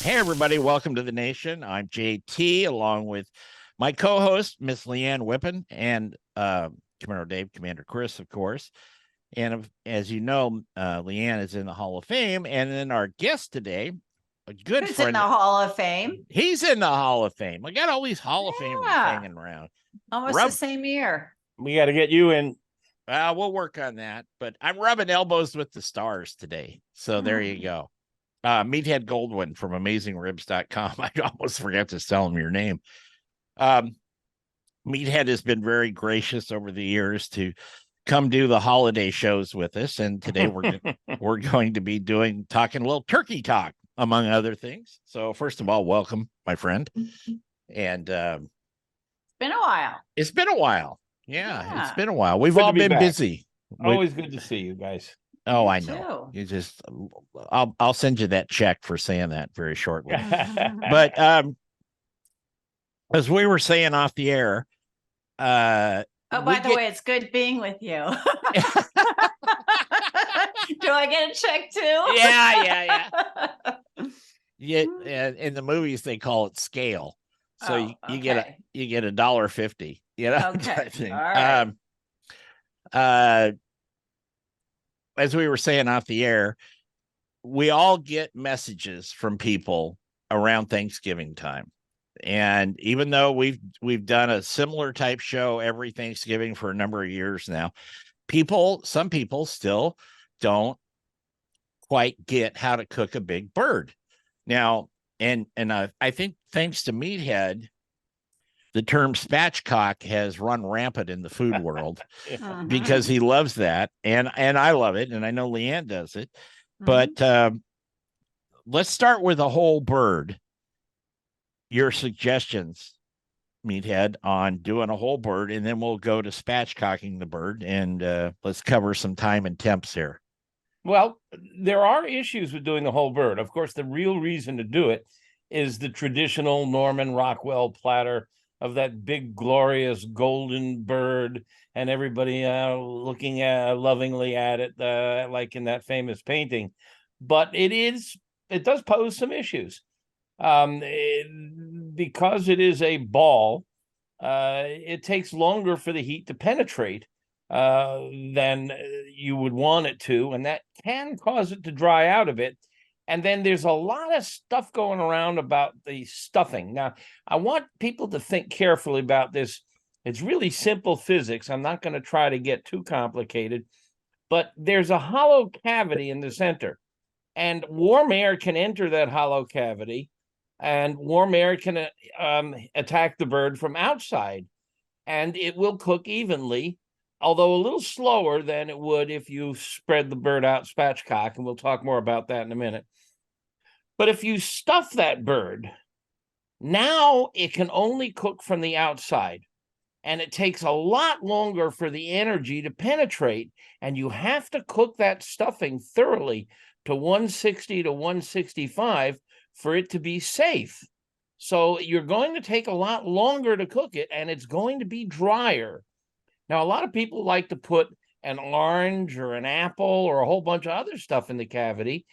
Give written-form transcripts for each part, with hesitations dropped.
Hey, everybody. Welcome to the nation. I'm JT, along with my co-host, Miss Leanne Whippen, and Commander Dave, Commander Chris, of course. And as you know, Leanne is in the Hall of Fame. And then our guest today, a good Who's friend. in the Hall of Fame? He's in the Hall of Fame. I got all these Hall of Famers hanging around. Almost the same year. We got to get you in. We'll work on that. But I'm rubbing elbows with the stars today. So there you go. Meathead Goldwyn from AmazingRibs.com. I almost forgot to tell him your name. Meathead has been very gracious over the years to come do the holiday shows with us, and today we're going to be talking a little turkey talk, among other things. So first of all, welcome, my friend. And it's been a while. It's been a while. Yeah. It's been a while. We've all been busy. Always good to see you guys. Oh, I know. You just, I'll send you that check for saying that very shortly. But as we were saying off the air, by the way, it's good being with you. Do I get a check too? Yeah. In the movies, they call it scale. So you get $1.50. You know. Okay. All right. As we were saying off the air, we all get messages from people around Thanksgiving time. And even though we've done a similar type show every Thanksgiving for a number of years now, some people still don't quite get how to cook a big bird. Now, and I think thanks to Meathead, the term spatchcock has run rampant in the food world because he loves that. And I love it. And I know Leanne does it. But let's start with a whole bird. Your suggestions, Meathead, on doing a whole bird. And then we'll go to spatchcocking the bird. And let's cover some time and temps here. Well, there are issues with doing the whole bird. Of course, the real reason to do it is the traditional Norman Rockwell platter of that big, glorious golden bird, and everybody looking lovingly at it, like in that famous painting. But it does pose some issues. Because it is a ball, it takes longer for the heat to penetrate than you would want it to, and that can cause it to dry out a bit. And then there's a lot of stuff going around about the stuffing. Now, I want people to think carefully about this. It's really simple physics. I'm not going to try to get too complicated, but there's a hollow cavity in the center, and warm air can enter that hollow cavity, and warm air can attack the bird from outside, and it will cook evenly, although a little slower than it would if you spread the bird out spatchcock, and we'll talk more about that in a minute. But if you stuff that bird, now it can only cook from the outside, and it takes a lot longer for the energy to penetrate, and you have to cook that stuffing thoroughly to 160 to 165 for it to be safe. So you're going to take a lot longer to cook it, and it's going to be drier. Now, a lot of people like to put an orange or an apple or a whole bunch of other stuff in the cavity.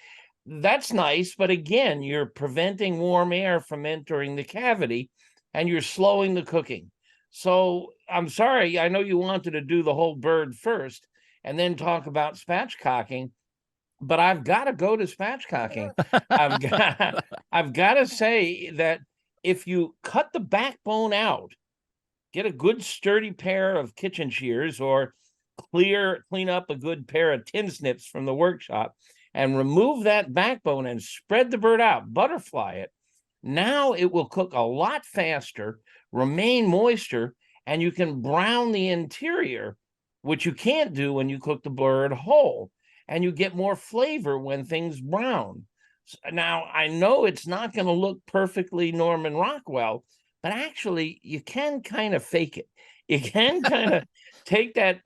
That's nice, but again, you're preventing warm air from entering the cavity, and you're slowing the cooking. So I'm sorry, I know you wanted to do the whole bird first and then talk about spatchcocking, but I've got to go to spatchcocking. I've got to say that if you cut the backbone out, get a good sturdy pair of kitchen shears, or clean up a good pair of tin snips from the workshop, and remove that backbone and spread the bird out, butterfly it. Now it will cook a lot faster, remain moister, and you can brown the interior, which you can't do when you cook the bird whole, and you get more flavor when things brown. Now, I know it's not going to look perfectly Norman Rockwell, but actually you can kind of fake it. You can kind of take that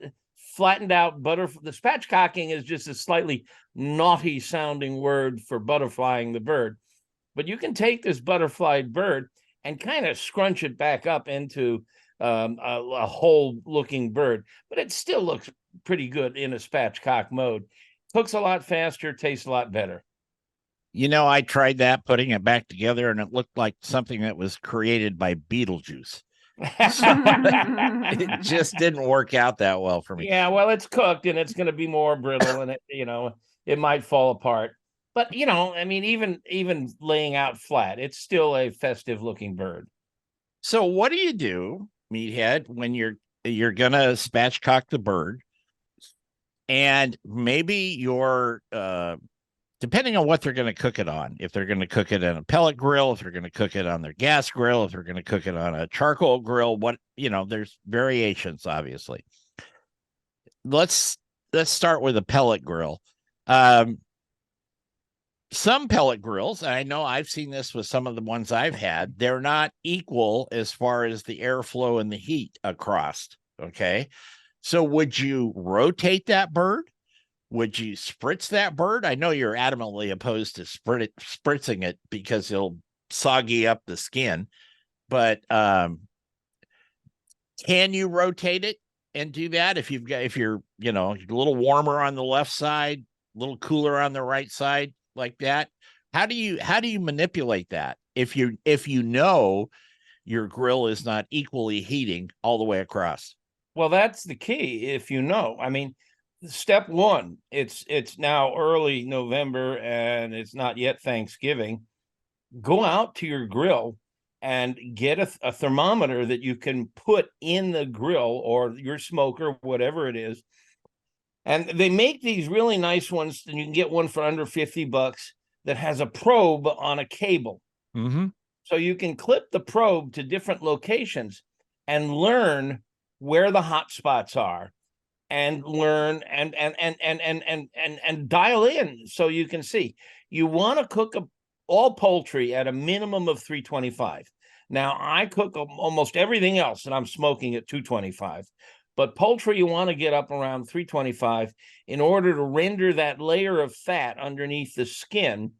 flattened out butter. The spatchcocking is just a slightly naughty sounding word for butterflying the bird, but you can take this butterflied bird and kind of scrunch it back up into a whole looking bird, but it still looks pretty good in a spatchcock mode. Cooks a lot faster, tastes a lot better. I tried that, putting it back together, and it looked like something that was created by Beetlejuice. It just didn't work out that well for me. Yeah, well, it's cooked and it's going to be more brittle, and it might fall apart. But I mean, even laying out flat, it's still a festive looking bird. So what do you do, Meathead, when you're gonna spatchcock the bird, and maybe you're depending on what they're going to cook it on, if they're going to cook it in a pellet grill, if they're going to cook it on their gas grill, if they're going to cook it on a charcoal grill, there's variations, obviously. Let's start with a pellet grill. Some pellet grills, and I know I've seen this with some of the ones I've had, they're not equal as far as the airflow and the heat across. Okay. So would you rotate that bird? Would you spritz that bird? I know you're adamantly opposed to spritzing it because it'll soggy up the skin, but can you rotate it and do that if you're a little warmer on the left side, a little cooler on the right side, like that? How do you manipulate that if you know your grill is not equally heating all the way across? Well, that's the key. I mean, step one, it's now early November and it's not yet Thanksgiving. Go out to your grill and get a thermometer that you can put in the grill or your smoker, whatever it is. And they make these really nice ones, and you can get one for under $50 that has a probe on a cable. Mm-hmm. So you can clip the probe to different locations and learn where the hot spots are, and learn and dial in so you can see. You want to cook all poultry at a minimum of 325. Now, I cook almost everything else, and I'm smoking at 225. But poultry, you want to get up around 325 in order to render that layer of fat underneath the skin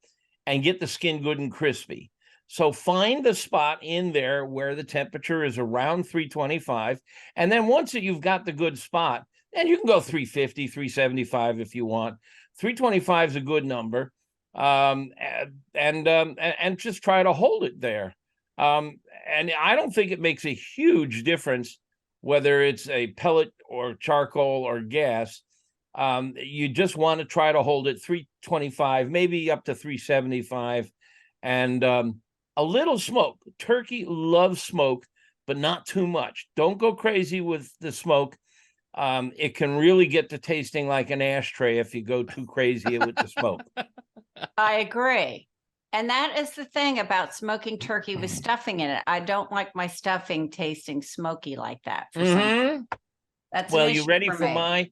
and get the skin good and crispy. So find the spot in there where the temperature is around 325. And then once you've got the good spot, and you can go 350, 375 if you want. 325 is a good number. And just try to hold it there. And I don't think it makes a huge difference whether it's a pellet or charcoal or gas. You just want to try to hold it 325, maybe up to 375, and a little smoke. Turkey loves smoke, but not too much. Don't go crazy with the smoke. It can really get to tasting like an ashtray if you go too crazy with the smoke. I agree. And that is the thing about smoking turkey with stuffing in it. I don't like my stuffing tasting smoky like that. For some. That's well, you ready for my?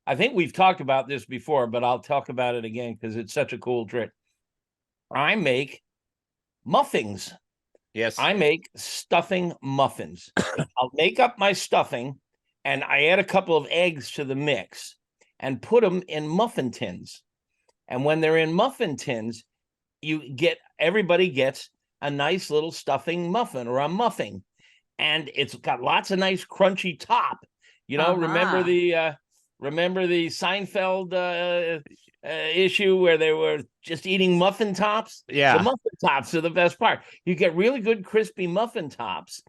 I think we've talked about this before, but I'll talk about it again because it's such a cool trick. I make muffins. Yes. I make stuffing muffins. I'll make up my stuffing and I add a couple of eggs to the mix and put them in muffin tins. And when they're in muffin tins, everybody gets a nice little stuffing muffin or a muffin, and it's got lots of nice crunchy top. Remember the Seinfeld issue where they were just eating muffin tops? Yeah. The muffin tops are the best part. You get really good crispy muffin tops,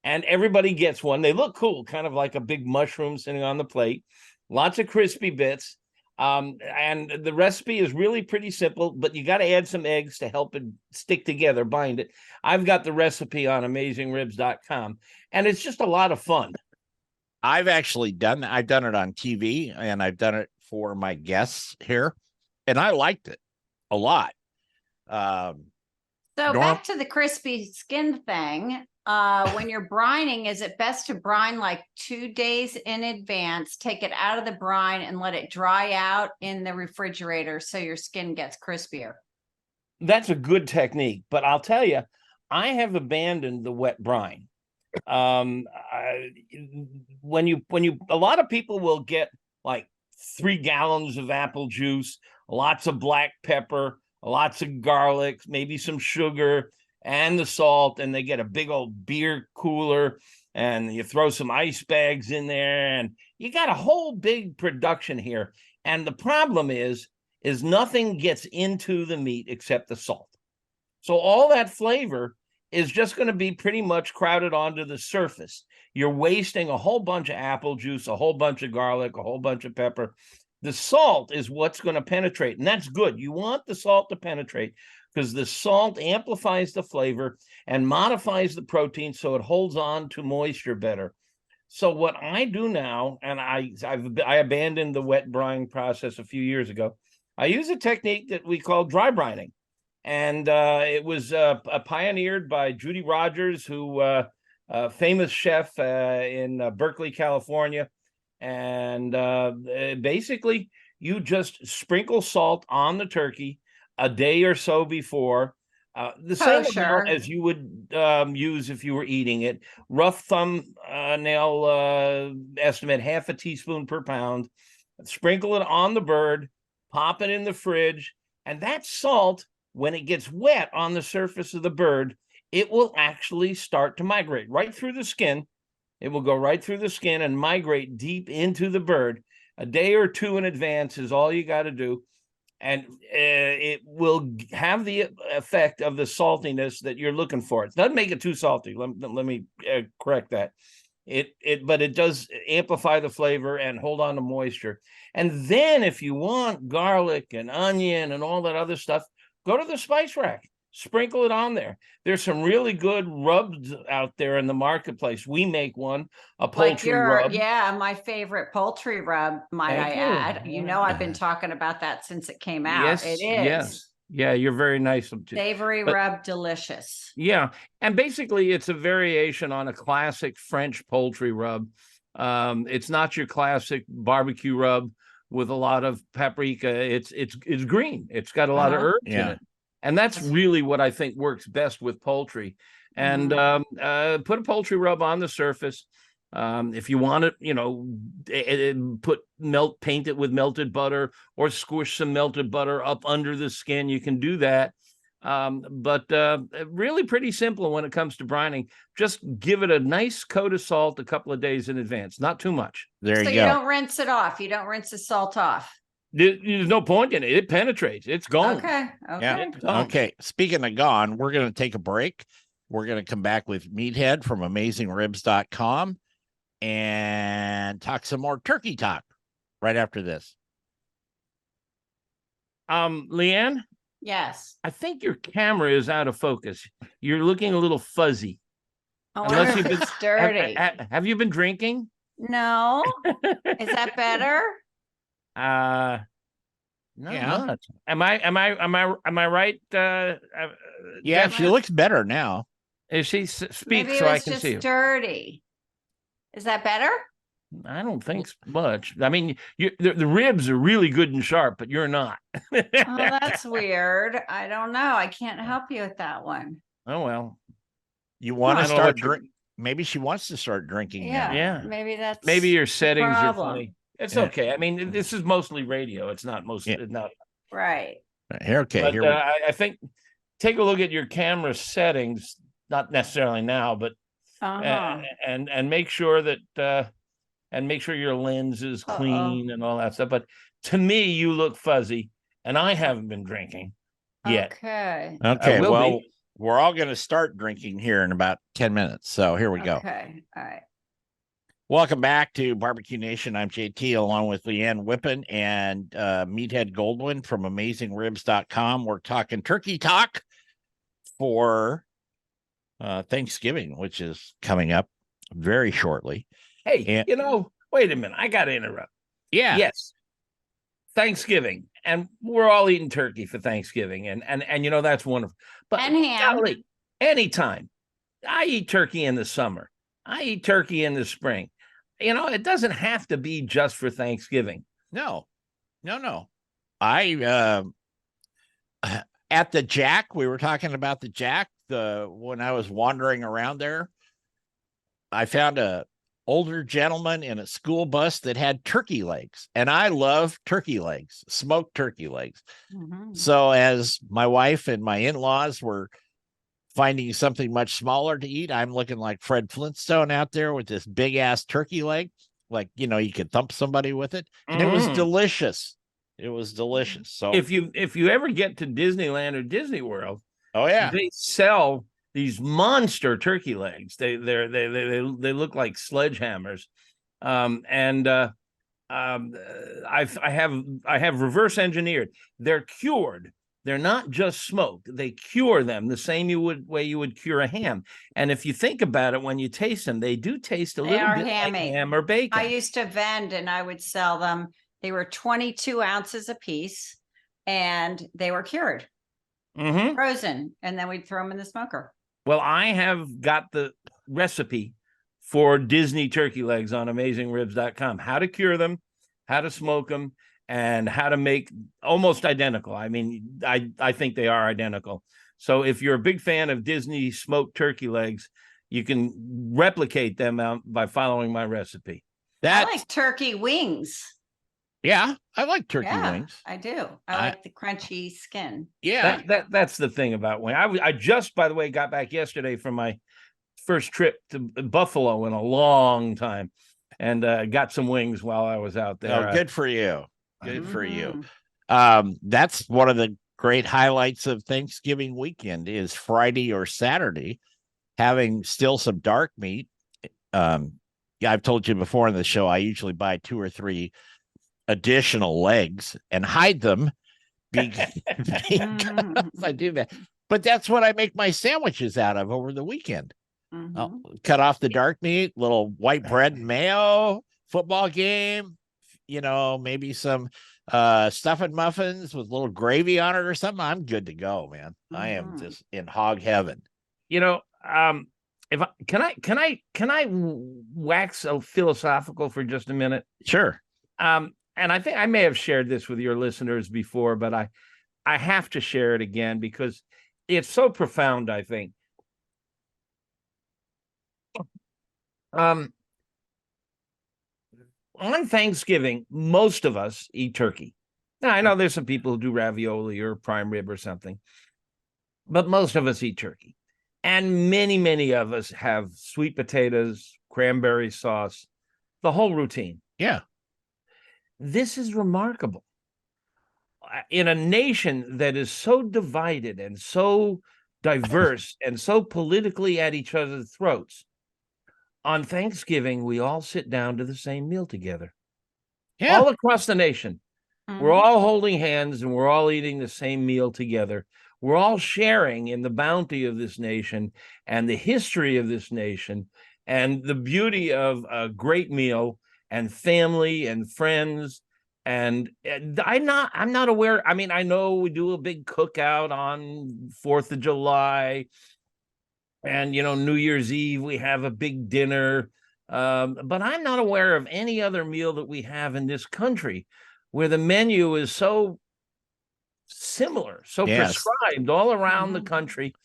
and everybody gets one. They look cool, kind of like a big mushroom sitting on the plate. Lots of crispy bits. And the recipe is really pretty simple, but you got to add some eggs to help it stick together, bind it. I've got the recipe on AmazingRibs.com, and it's just a lot of fun. I've actually done that. I've done it on TV, and I've done it for my guests here, and I liked it a lot. Back to the crispy skin thing. When you're brining, is it best to brine like 2 days in advance, take it out of the brine and let it dry out in the refrigerator so your skin gets crispier? That's a good technique, but I'll tell you, I have abandoned the wet brine. A lot of people will get like 3 gallons of apple juice, lots of black pepper, lots of garlic, maybe some sugar, and the salt, and they get a big old beer cooler, and you throw some ice bags in there, and you got a whole big production here. And the problem is is nothing gets into the meat except the salt. So all that flavor is just going to be pretty much crowded onto the surface. You're wasting a whole bunch of apple juice, a whole bunch of garlic, a whole bunch of pepper. The salt is what's going to penetrate, and that's good. You want the salt to penetrate because the salt amplifies the flavor and modifies the protein so it holds on to moisture better. So what I do now, and I abandoned the wet brine process a few years ago. I use a technique that we call dry brining, and it was pioneered by Judy Rogers, who a famous chef in Berkeley, California. And basically, you just sprinkle salt on the turkey a day or so before. The same amount as you would use if you were eating it. Rough thumbnail estimate, half a teaspoon per pound. Sprinkle it on the bird, pop it in the fridge, and that salt, when it gets wet on the surface of the bird, it will actually start to migrate right through the skin. It will go right through the skin and migrate deep into the bird. A day or two in advance is all you got to do. And it will have the effect of the saltiness that you're looking for. It doesn't make it too salty. Let me correct that. But it does amplify the flavor and hold on to moisture. And then if you want garlic and onion and all that other stuff, go to the spice rack. Sprinkle it on there. There's some really good rubs out there in the marketplace. We make one, a poultry rub. Yeah, my favorite poultry rub, might I add. You know, I've been talking about that since it came out. Yes, it is. Yes. Yeah, you're very nice. Savory rub, delicious. Yeah, and basically it's a variation on a classic French poultry rub. It's not your classic barbecue rub with a lot of paprika. It's green. It's got a lot of herbs in it. And that's really what I think works best with poultry. And put a poultry rub on the surface. If you want it, paint it with melted butter or squish some melted butter up under the skin. You can do that. But really pretty simple when it comes to brining. Just give it a nice coat of salt a couple of days in advance. Not too much. There you go. So you don't rinse it off. You don't rinse the salt off. There's no point in it. It penetrates. It's gone. Okay. Yeah. Okay. Speaking of gone, we're going to take a break. We're going to come back with Meathead from AmazingRibs.com and talk some more turkey talk right after this. Leanne? Yes. I think your camera is out of focus. You're looking a little fuzzy. I wonder if it's dirty. Have you been drinking? No. Is that better? No, yeah. Am I right? Yeah, she looks better now. If she speaks, Maybe so I can see. Dirty. Is that better? I don't think much. I mean, the ribs are really good and sharp, but you're not. Oh, that's weird. I don't know. I can't help you with that one. Oh well. You want to start drinking? Maybe she wants to start drinking. Yeah. Now. Yeah. Maybe your settings are funny. It's okay. I mean, this is mostly radio. It's not not right. Okay. But, I think take a look at your camera settings, not necessarily now, but and make sure that and make sure your lens is clean and all that stuff. But to me, you look fuzzy, and I haven't been drinking yet. Okay. Well, we're all going to start drinking here in about 10 minutes. So here we go. Okay. All right. Welcome back to Barbecue Nation. I'm JT along with Leanne Whippen and Meathead Goldwyn from AmazingRibs.com. We're talking turkey talk for Thanksgiving, which is coming up very shortly. Hey, wait a minute. I got to interrupt. Yeah. Yes. Thanksgiving. And we're all eating turkey for Thanksgiving. And that's wonderful. But and ham. Golly, anytime. I eat turkey in the summer. I eat turkey in the spring. It doesn't have to be just for Thanksgiving. No. I at the Jack, we were talking about the Jack. When I was wandering around there, I found a older gentleman in a school bus that had turkey legs, and I love turkey legs, smoked turkey legs. Mm-hmm. So as my wife and my in-laws were finding something much smaller to eat, I'm looking like Fred Flintstone out there with this big ass turkey leg. Like, you could thump somebody with it. And it was delicious. It was delicious. So if you ever get to Disneyland or Disney World, oh yeah, they sell these monster turkey legs. They look like sledgehammers. I have reverse engineered. They're cured. They're not just smoked. They cure them the same way you would cure a ham. And if you think about it, when you taste them, they do taste a They little are bit hammy. like ham or bacon. I used to vend and I would sell them. They were 22 ounces a piece and they were cured, frozen, and then we'd throw them in the smoker. Well, I have got the recipe for Disney turkey legs on AmazingRibs.com. How to cure them, how to smoke them, and how to make almost identical. I mean, I think they are identical. So if you're a big fan of Disney smoked turkey legs, you can replicate them out by following my recipe. I like turkey wings. Yeah, I like turkey wings. I do. I like the crunchy skin. Yeah, that's the thing about wing. I just, by the way, got back yesterday from my first trip to Buffalo in a long time, and got some wings while I was out there. Oh, good for you. Good for you. That's one of the great highlights of Thanksgiving weekend is Friday or Saturday, having still some dark meat. Yeah, I've told you before in the show, I usually buy 2 or 3 additional legs and hide them because I do that. But that's what I make my sandwiches out of over the weekend. I'll cut off the dark meat, little white bread and mayo, football game, maybe some stuffing muffins with a little gravy on it or something. I'm good to go, man. I am just in hog heaven. Can I wax philosophical for just a minute? Sure. And I think I may have shared this with your listeners before, but I have to share it again because it's so profound, I think. On Thanksgiving, most of us eat turkey. Now, I know there's some people who do ravioli or prime rib or something, but most of us eat turkey. And many, many of us have sweet potatoes, cranberry sauce, the whole routine. Yeah. This is remarkable. In a nation that is so divided and so diverse and so politically at each other's throats, on Thanksgiving, we all sit down to the same meal together. Yeah. All across the nation. We're all holding hands and we're all eating the same meal together. We're all sharing in the bounty of this nation and the history of this nation and the beauty of a great meal and family and friends. And I'm not aware. I mean, I know we do a big cookout on 4th of July and, New Year's Eve, we have a big dinner. But I'm not aware of any other meal that we have in this country where the menu is so similar, so prescribed all around the country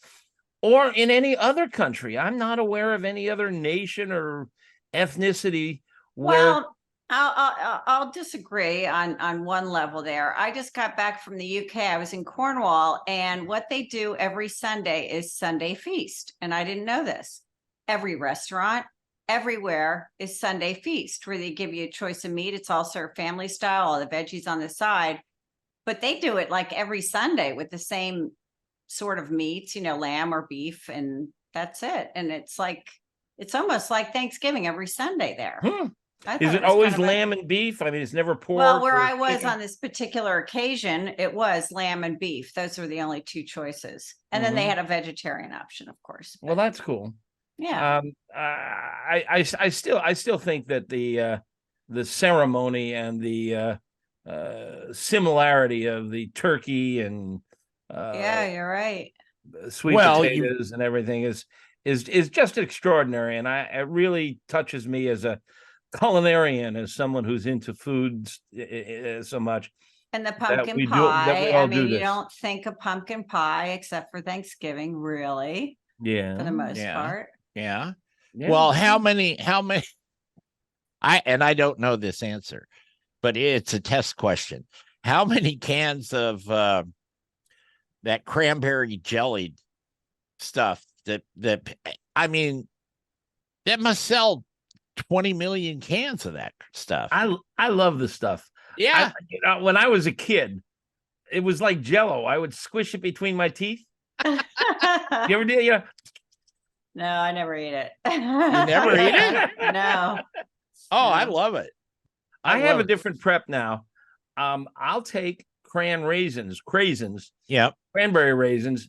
or in any other country. I'm not aware of any other nation or ethnicity where... Well, I'll disagree on one level there. I just got back from the UK. I was in Cornwall, and what they do every Sunday is Sunday feast. And I didn't know this. Every restaurant, everywhere is Sunday feast, where they give you a choice of meat. It's all served family style, all the veggies on the side. But they do it like every Sunday with the same sort of meats, lamb or beef, and that's it. And it's almost like Thanksgiving every Sunday there. Is it always lamb and beef? I mean, it's never pork. Well, where I was on this particular occasion, it was lamb and beef. Those were the only 2 choices. And then they had a vegetarian option, of course. Well, that's cool. Yeah. I still think that the ceremony and the similarity of the turkey and yeah, you're right. Sweet potatoes and everything is just extraordinary, and it really touches me as a culinarian, as someone who's into foods so much. And the pumpkin pie. You don't think of pumpkin pie except for Thanksgiving, really. Yeah. For the most part. Yeah. Well, how many I don't know this answer, but it's a test question. How many cans of that cranberry jelly stuff that must sell 20 million cans of that stuff? I love the stuff. Yeah. When I was a kid, it was like Jello. I would squish it between my teeth. You ever did? Yeah. No, I never eat it. You never eat it? No. Oh, I No. love it. I have a love it. different prep now. I'll take craisins, Yep. cranberry raisins,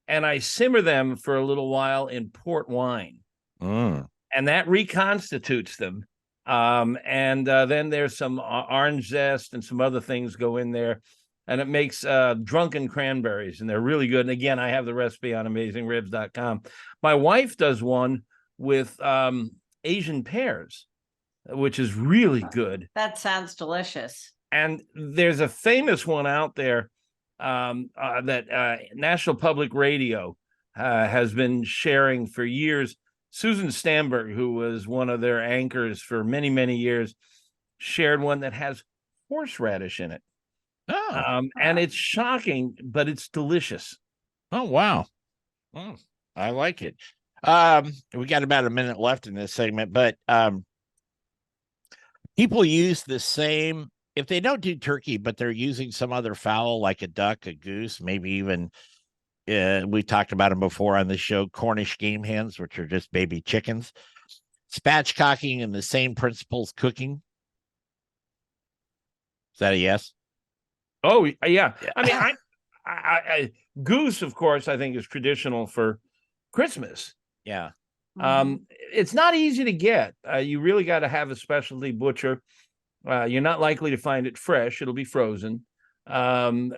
and I simmer them for a little while in port wine, Mm. and that reconstitutes them. And then there's some orange zest and some other things go in there, and it makes drunken cranberries, and they're really good. And again, I have the recipe on AmazingRibs.com. My wife does one with Asian pears, which is really good. That sounds delicious. And there's a famous one out there that National Public Radio has been sharing for years. Susan Stamberg, who was one of their anchors for many, many years, shared one that has horseradish in it. Oh. And it's shocking, but it's delicious. Oh, wow. I like it. We got about a minute left in this segment, but people use the same, if they don't do turkey, but they're using some other fowl like a duck, a goose, maybe even we talked about them before on the show, Cornish game hens, which are just baby chickens. Spatchcocking and the same principles cooking. Is that a yes? Oh, yeah. I mean, I goose, of course, I think is traditional for Christmas. Yeah. It's not easy to get. You really got to have a specialty butcher. You're not likely to find it fresh. It'll be frozen. And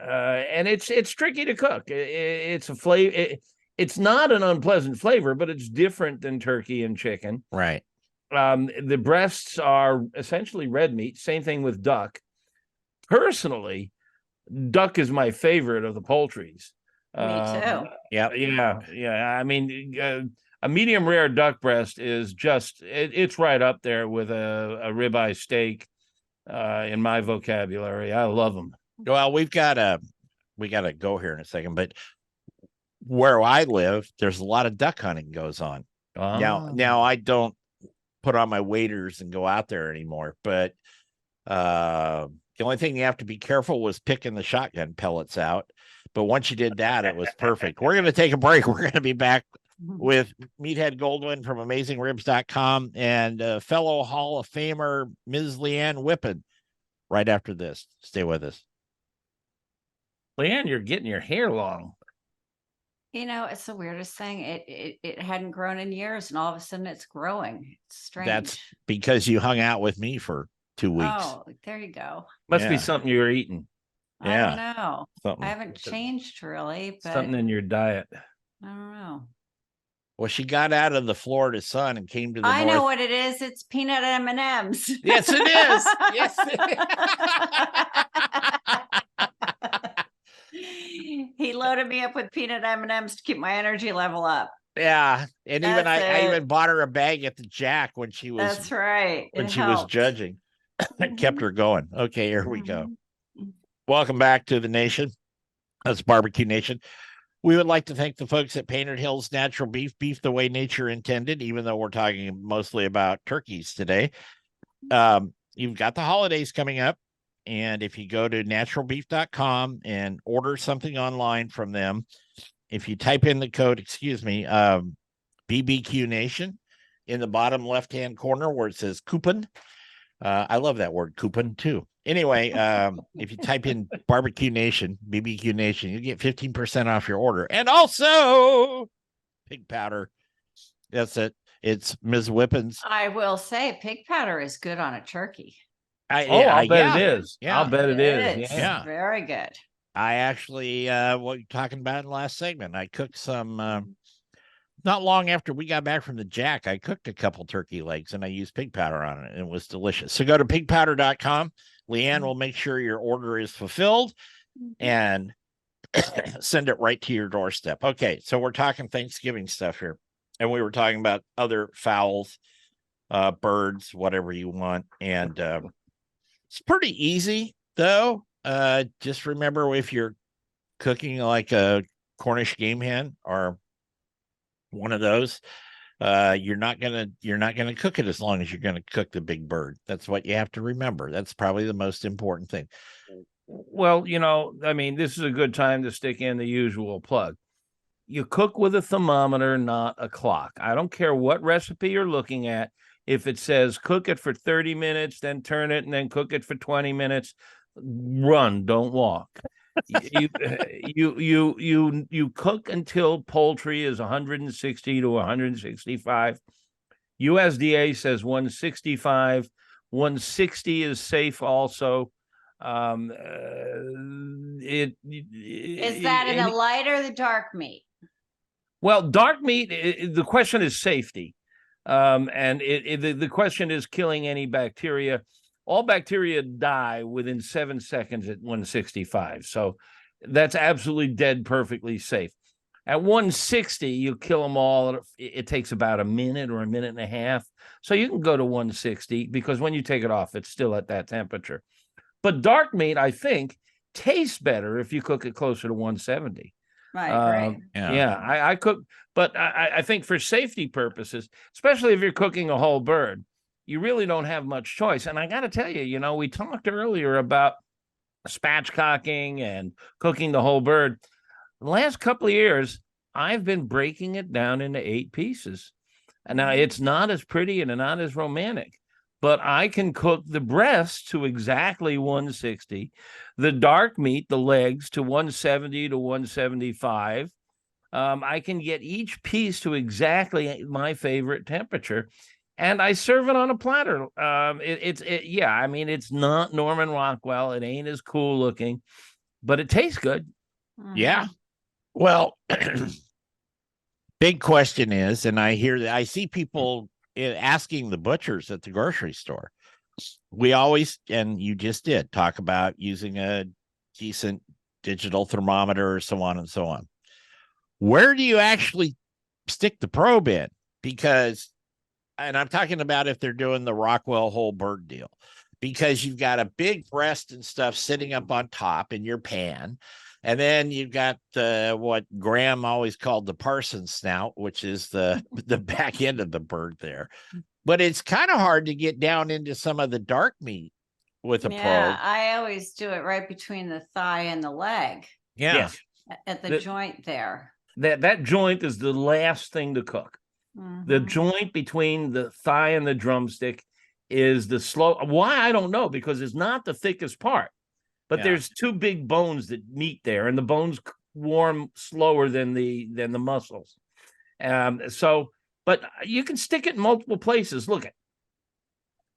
it's tricky to cook. It's a flavor. It's not an unpleasant flavor, but it's different than turkey and chicken. Right. The breasts are essentially red meat. Same thing with duck. Personally, duck is my favorite of the poultries. Me too. Yeah. I mean, a medium rare duck breast is just it's right up there with a ribeye steak in my vocabulary. I love them. Well, we got to go here in a second, but where I live, there's a lot of duck hunting goes on. Now I don't put on my waders and go out there anymore, but the only thing you have to be careful was picking the shotgun pellets out. But once you did that, it was perfect. We're going to take a break. We're going to be back with Meathead Goldwyn from AmazingRibs.com and fellow Hall of Famer Ms. Leanne Whippen right after this. Stay with us. Leanne, you're getting your hair long. You know, it's the weirdest thing. It hadn't grown in years, and all of a sudden it's growing. It's strange. That's because you hung out with me for 2 weeks. Oh, there you go. Must be something you're eating. I don't know. Something. I haven't changed really, but Something in your diet. I don't know. Well, she got out of the Florida sun and came to the I north. know what it is. It's peanut M&Ms. Yes, it is. Yes. He loaded me up with peanut M&Ms to keep my energy level up. Yeah, and even That's I it. even bought her a bag at the Jack when she was That's right. when It she was helps. judging. It kept her going. Okay, here we go. Mhm. Welcome back to the nation. That's Barbecue Nation. We would like to thank the folks at Painted Hills Natural Beef, beef the way nature intended, even though we're talking mostly about turkeys today. You've got the holidays coming up, and if you go to naturalbeef.com and order something online from them, if you type in the code, BBQ Nation, in the bottom left-hand corner where it says coupon, I love that word coupon too. Anyway, if you type in Barbecue Nation, BBQ Nation, you get 15% off your order. And also pig powder. That's it. It's Ms. Whippen's. I will say pig powder is good on a turkey. I'll bet it is. Yeah. I'll bet it is. Yeah. Very good. I actually, what you're talking about in the last segment, I cooked some, not long after we got back from the Jack, I cooked a couple turkey legs and I used pig powder on it. And it was delicious. So go to pigpowder.com. Leanne will make sure your order is fulfilled and send it right to your doorstep. Okay, so we're talking Thanksgiving stuff here. And we were talking about other fowls, birds, whatever you want. And it's pretty easy, though. Just remember, if you're cooking like a Cornish game hen or one of those, you're not gonna cook it as long as you're gonna cook the big bird. That's what you have to remember. That's probably the most important thing. Well, I mean, this is a good time to stick in the usual plug. You cook with a thermometer, not a clock. I don't care what recipe you're looking at. If it says cook it for 30 minutes, then turn it and then cook it for 20 minutes, run, don't walk. You cook until poultry is 160 to 165. USDA says 165. 160 is safe also. Is that in the light or the dark meat? Well, dark meat, the question is safety. And the question is killing any bacteria. All bacteria die within 7 seconds at 165. So that's absolutely dead, perfectly safe. At 160, you kill them all. It takes about a minute or a minute and a half. So you can go to 160 because when you take it off, it's still at that temperature. But dark meat, I think, tastes better if you cook it closer to 170. Right. Yeah, I cook, but I think for safety purposes, especially if you're cooking a whole bird, you really don't have much choice. And I got to tell you, we talked earlier about spatchcocking and cooking the whole bird. The last couple of years, I've been breaking it down into 8 pieces. And now it's not as pretty and not as romantic, but I can cook the breast to exactly 160, the dark meat, the legs, to 170 to 175. I can get each piece to exactly my favorite temperature, and I serve it on a platter. I mean, it's not Norman Rockwell. It ain't as cool looking, but it tastes good. Yeah. Well, big question is, and I see people asking the butchers at the grocery store. We always, and you just did, talk about using a decent digital thermometer or so on and so on. Where do you actually stick the probe in? Because, and I'm talking about if they're doing the Rockwell whole bird deal, because you've got a big breast and stuff sitting up on top in your pan. And then you've got what Graham always called the Parsons snout, which is the back end of the bird there. But it's kind of hard to get down into some of the dark meat with a probe. I always do it right between the thigh and the leg. Yeah. Yes. At the joint there. That joint is the last thing to cook. The joint between the thigh and the drumstick is the slow. Why? I don't know, because it's not the thickest part. But there's 2 big bones that meet there, and the bones warm slower than the muscles. But you can stick it in multiple places. Look at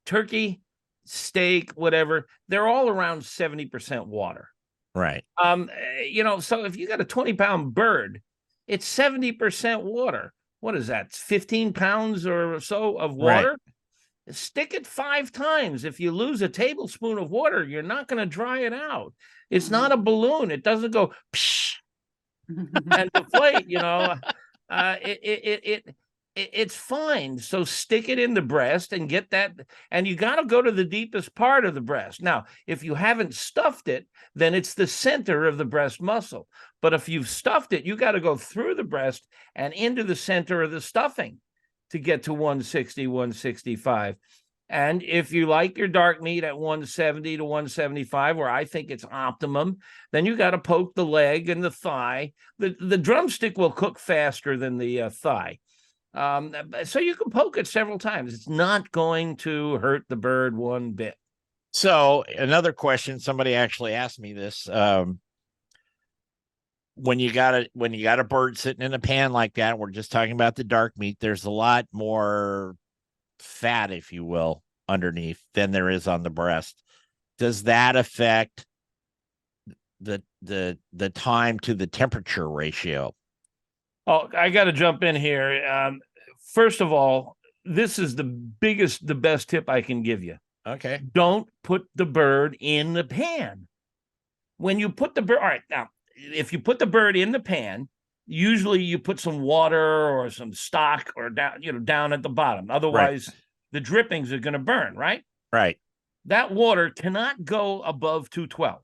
turkey, steak, whatever. They're all around 70% water. Right. So if you got a 20-pound bird, it's 70% water. What is that? 15 pounds or so of water? Right. Stick it 5 times. If you lose a tablespoon of water, you're not going to dry it out. It's not a balloon. It doesn't go psh, and deflate. It's fine. So stick it in the breast and get that. And you got to go to the deepest part of the breast. Now, if you haven't stuffed it, then it's the center of the breast muscle. But if you've stuffed it, you got to go through the breast and into the center of the stuffing to get to 160, 165. And if you like your dark meat at 170 to 175, where I think it's optimum, then you got to poke the leg and the thigh. The drumstick will cook faster than the thigh. So you can poke it several times. It's not going to hurt the bird one bit. So another question, somebody actually asked me this. When you got a bird sitting in a pan like that, we're just talking about the dark meat, there's a lot more fat, if you will, underneath than there is on the breast. Does that affect the time to the temperature ratio? Oh, I got to jump in here. First of all, this is the best tip I can give you. Okay. Don't put the bird in the pan. When you put the bird, all right, now, if you put the bird in the pan, usually you put some water or some stock or down at the bottom. Otherwise, the drippings are going to burn, right? Right. That water cannot go above 212.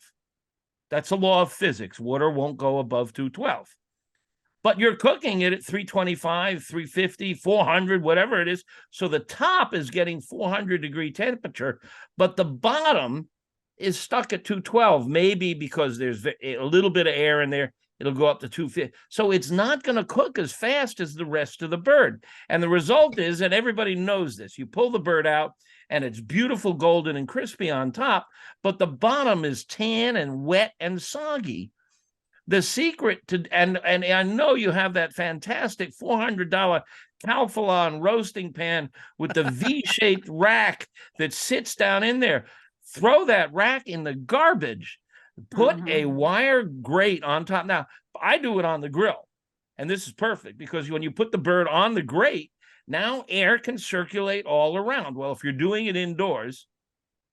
That's a law of physics. Water won't go above 212. but you're cooking it at 325, 350, 400, whatever it is. So the top is getting 400-degree temperature, but the bottom is stuck at 212, maybe because there's a little bit of air in there. It'll go up to 250. So it's not going to cook as fast as the rest of the bird. And the result is, and everybody knows this, you pull the bird out and it's beautiful golden and crispy on top, but the bottom is tan and wet and soggy. The secret to, and I know you have that fantastic $400 Calphalon roasting pan with the V-shaped rack that sits down in there. Throw that rack in the garbage. Put a wire grate on top. Now, I do it on the grill, and this is perfect because when you put the bird on the grate, now air can circulate all around. Well, if you're doing it indoors,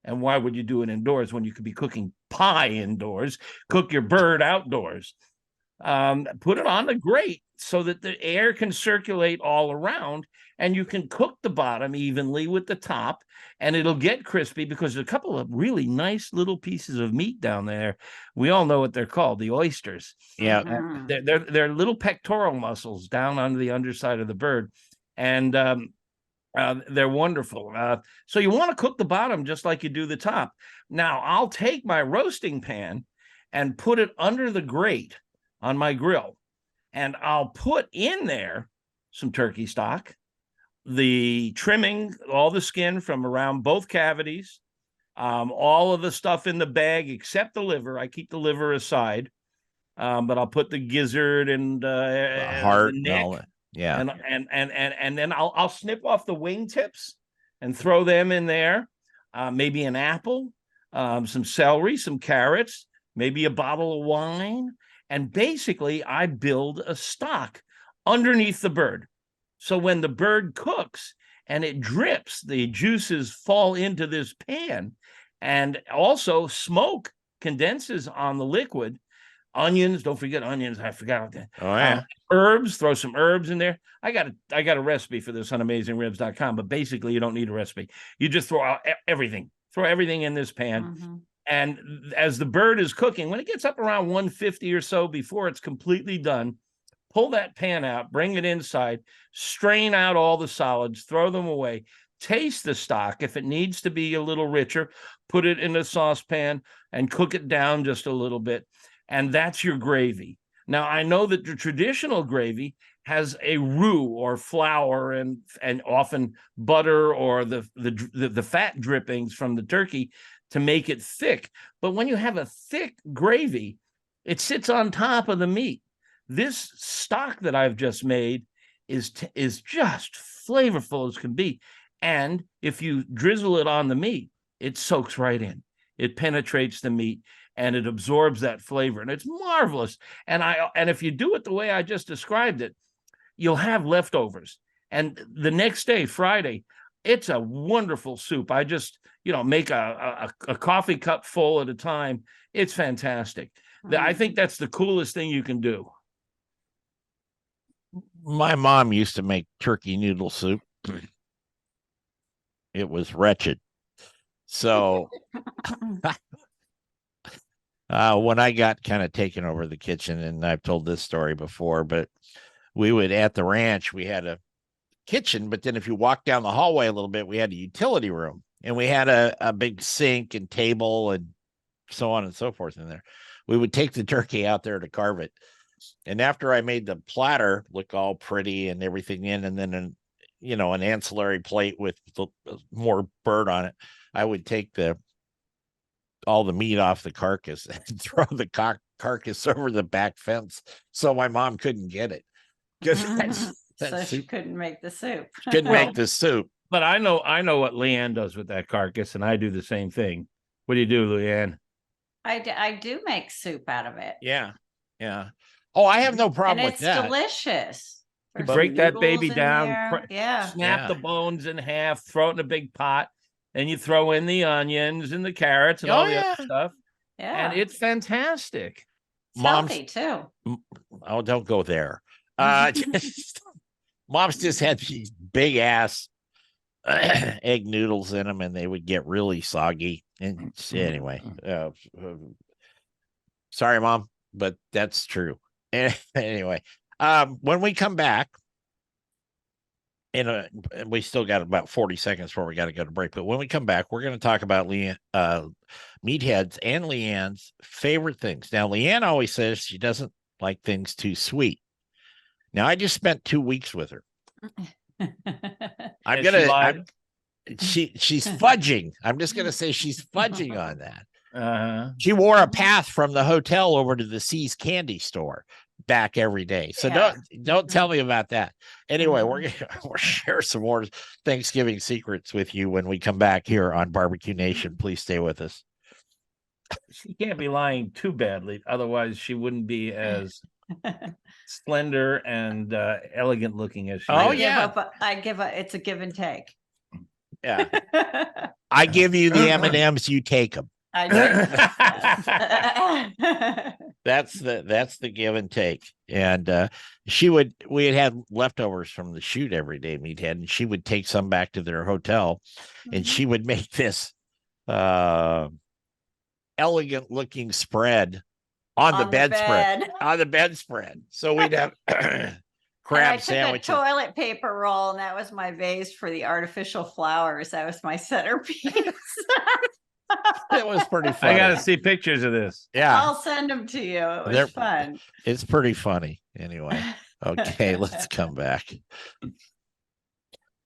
and why would you do it indoors when you could be cooking pie indoors? Cook your bird outdoors. Put it on the grate so that the air can circulate all around, and you can cook the bottom evenly with the top, and it'll get crispy because there's a couple of really nice little pieces of meat down there. We all know what they're called, the oysters. Yeah. They're little pectoral muscles down on the underside of the bird, and they're wonderful. So you want to cook the bottom just like you do the top. Now, I'll take my roasting pan and put it under the grate on my grill, and I'll put in there some turkey stock, the trimming, all the skin from around both cavities, all of the stuff in the bag except the liver. I keep the liver aside, but I'll put the gizzard and The heart the and neck, all that. Yeah. and then I'll snip off the wing tips and throw them in there. Maybe an apple, some celery, some carrots, maybe a bottle of wine. And basically, I build a stock underneath the bird. So when the bird cooks and it drips, the juices fall into this pan. And also smoke condenses on the liquid. Onions, don't forget onions. I forgot that. Oh, yeah. Herbs, throw some herbs in there. I got a recipe for this on AmazingRibs.com, but basically you don't need a recipe. You just throw out everything. Throw everything in this pan. And as the bird is cooking, when it gets up around 150 or so before it's completely done, pull that pan out, bring it inside, strain out all the solids, throw them away, taste the stock. If it needs to be a little richer, put it in a saucepan and cook it down just a little bit. And that's your gravy. Now, I know that the traditional gravy has a roux or flour and often butter or the fat drippings from the turkey to make it thick. But when you have a thick gravy, it sits on top of the meat. This stock that I've just made is just flavorful as can be. And if you drizzle it on the meat, it soaks right in. It penetrates the meat and it absorbs that flavor. And it's marvelous. And if you do it the way I just described it, you'll have leftovers. And the next day, Friday, it's a wonderful soup. I just, make a coffee cup full at a time. It's fantastic. I think that's the coolest thing you can do. My mom used to make turkey noodle soup. It was wretched. So when I got kind of taken over the kitchen, and I've told this story before, but we would, at the ranch, we had a kitchen, but then if you walk down the hallway a little bit, we had a utility room, and we had a big sink and table and so on and so forth in there. We would take the turkey out there to carve it. And after I made the platter look all pretty and everything in, and then an ancillary plate with more bird on it, I would take all the meat off the carcass and throw the carcass over the back fence so my mom couldn't get it. So she couldn't make the soup. Couldn't make the soup. But I know what Leanne does with that carcass, and I do the same thing. What do you do, Leanne? I do make soup out of it. Yeah. Oh, I have no problem with that. And it's delicious. You break that baby down, snap the the bones in half, throw it in a big pot, and you throw in the onions and the carrots and all the other stuff. Yeah. And it's fantastic. It's healthy too. Oh, don't go there. Mom's just had these big ass egg noodles in them, and they would get really soggy. And anyway, sorry, Mom, but that's true. Anyway, When we come back, and we still got about 40 seconds before we got to go to break. But when we come back, we're going to talk about Meathead's and Leanne's favorite things. Now, Leanne always says she doesn't like things too sweet. Now, I just spent 2 weeks with her. She's fudging. I'm just going to say she's fudging on that. She wore a path from the hotel over to the See's candy store back every day. So don't tell me about that. Anyway, we'll share some more Thanksgiving secrets with you when we come back here on Barbecue Nation. Please stay with us. She can't be lying too badly, otherwise she wouldn't be as slender and elegant looking as she is. I give up. It's a give and take. Yeah. I give you the M&Ms, you take them. I do. That's the give and take. And we had leftovers from the shoot every day, Meathead, and she would take some back to their hotel, and she would make this elegant looking spread on the bedspread. So we'd have crab sandwiches. I took a toilet paper roll, and that was my vase for the artificial flowers. That was my centerpiece. It was pretty funny. I got to see pictures of this. Yeah. I'll send them to you. It was fun. It's pretty funny. Anyway. Okay, let's come back.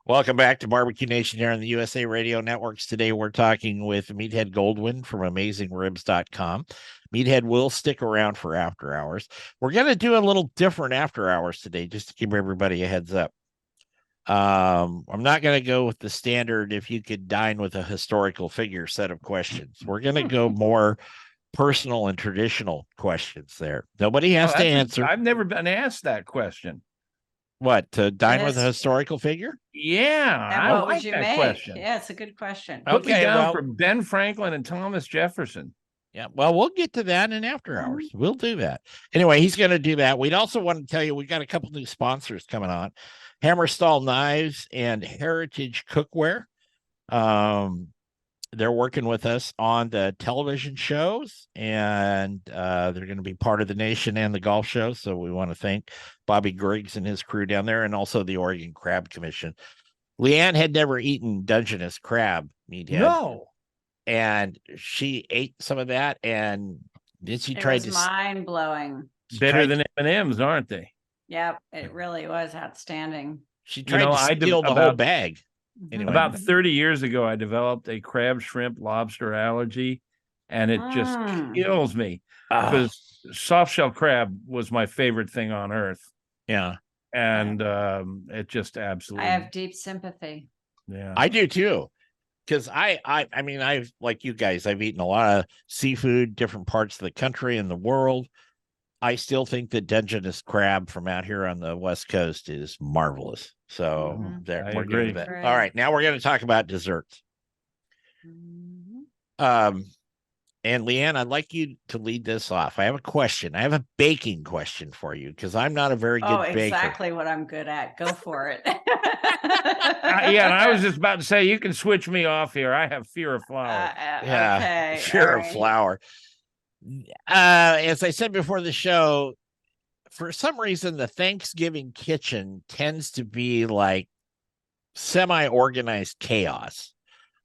Welcome back to Barbecue Nation here on the USA Radio Networks. Today we're talking with Meathead Goldwyn from AmazingRibs.com. Meathead will stick around for after hours. We're going to do a little different after hours today, just to give everybody a heads up. I'm not going to go with the standard if you could dine with a historical figure set of questions. We're going to go more personal and traditional questions there. Nobody has to answer. I've never been asked that question. What, to dine with a historical figure? Yeah, I like that question. Yeah, it's a good question. Put me down for Ben Franklin and Thomas Jefferson. Yeah, well, we'll get to that in after hours. We'll do that. Anyway, he's going to do that. We'd also want to tell you we got a couple new sponsors coming on. Hammerstall Knives and Heritage Cookware. They're working with us on the television shows, and they're going to be part of the Nation and the golf show. So we want to thank Bobby Griggs and his crew down there, and also the Oregon Crab Commission. Leanne had never eaten Dungeness crab, Meathead. No. And she ate some of that, and then she tried to mind blowing. Better than M&Ms, aren't they? Yep, it really was outstanding. She tried to steal the whole bag. Anyway. About 30 years ago, I developed a crab, shrimp, lobster allergy, and it just kills me because soft shell crab was my favorite thing on earth. Yeah. And it just absolutely. I have deep sympathy. Yeah, I do too. Because I mean, I've, like you guys, I've eaten a lot of seafood, different parts of the country and the world. I still think that Dungeness crab from out here on the West Coast is marvelous. So there, we're good with that. All right, now we're going to talk about desserts. And Leanne, I'd like you to lead this off. I have a question. I have a baking question for you because I'm not a very good baker. Exactly what I'm good at. Go for it. Yeah, and I was just about to say, you can switch me off here. I have fear of flour. Okay. Fear of flour. As I said before the show, for some reason, the Thanksgiving kitchen tends to be like semi-organized chaos.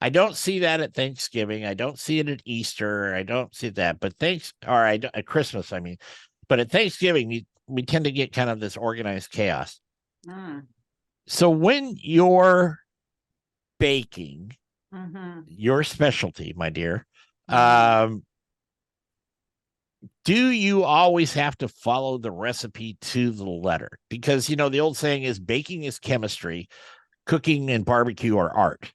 I don't see that at Thanksgiving. I don't see it at Easter. I don't see that. But at Christmas, I mean. But at Thanksgiving, we tend to get kind of this organized chaos. So when you're baking, your specialty, my dear, do you always have to follow the recipe to the letter? Because, you know, the old saying is baking is chemistry, cooking and barbecue are art.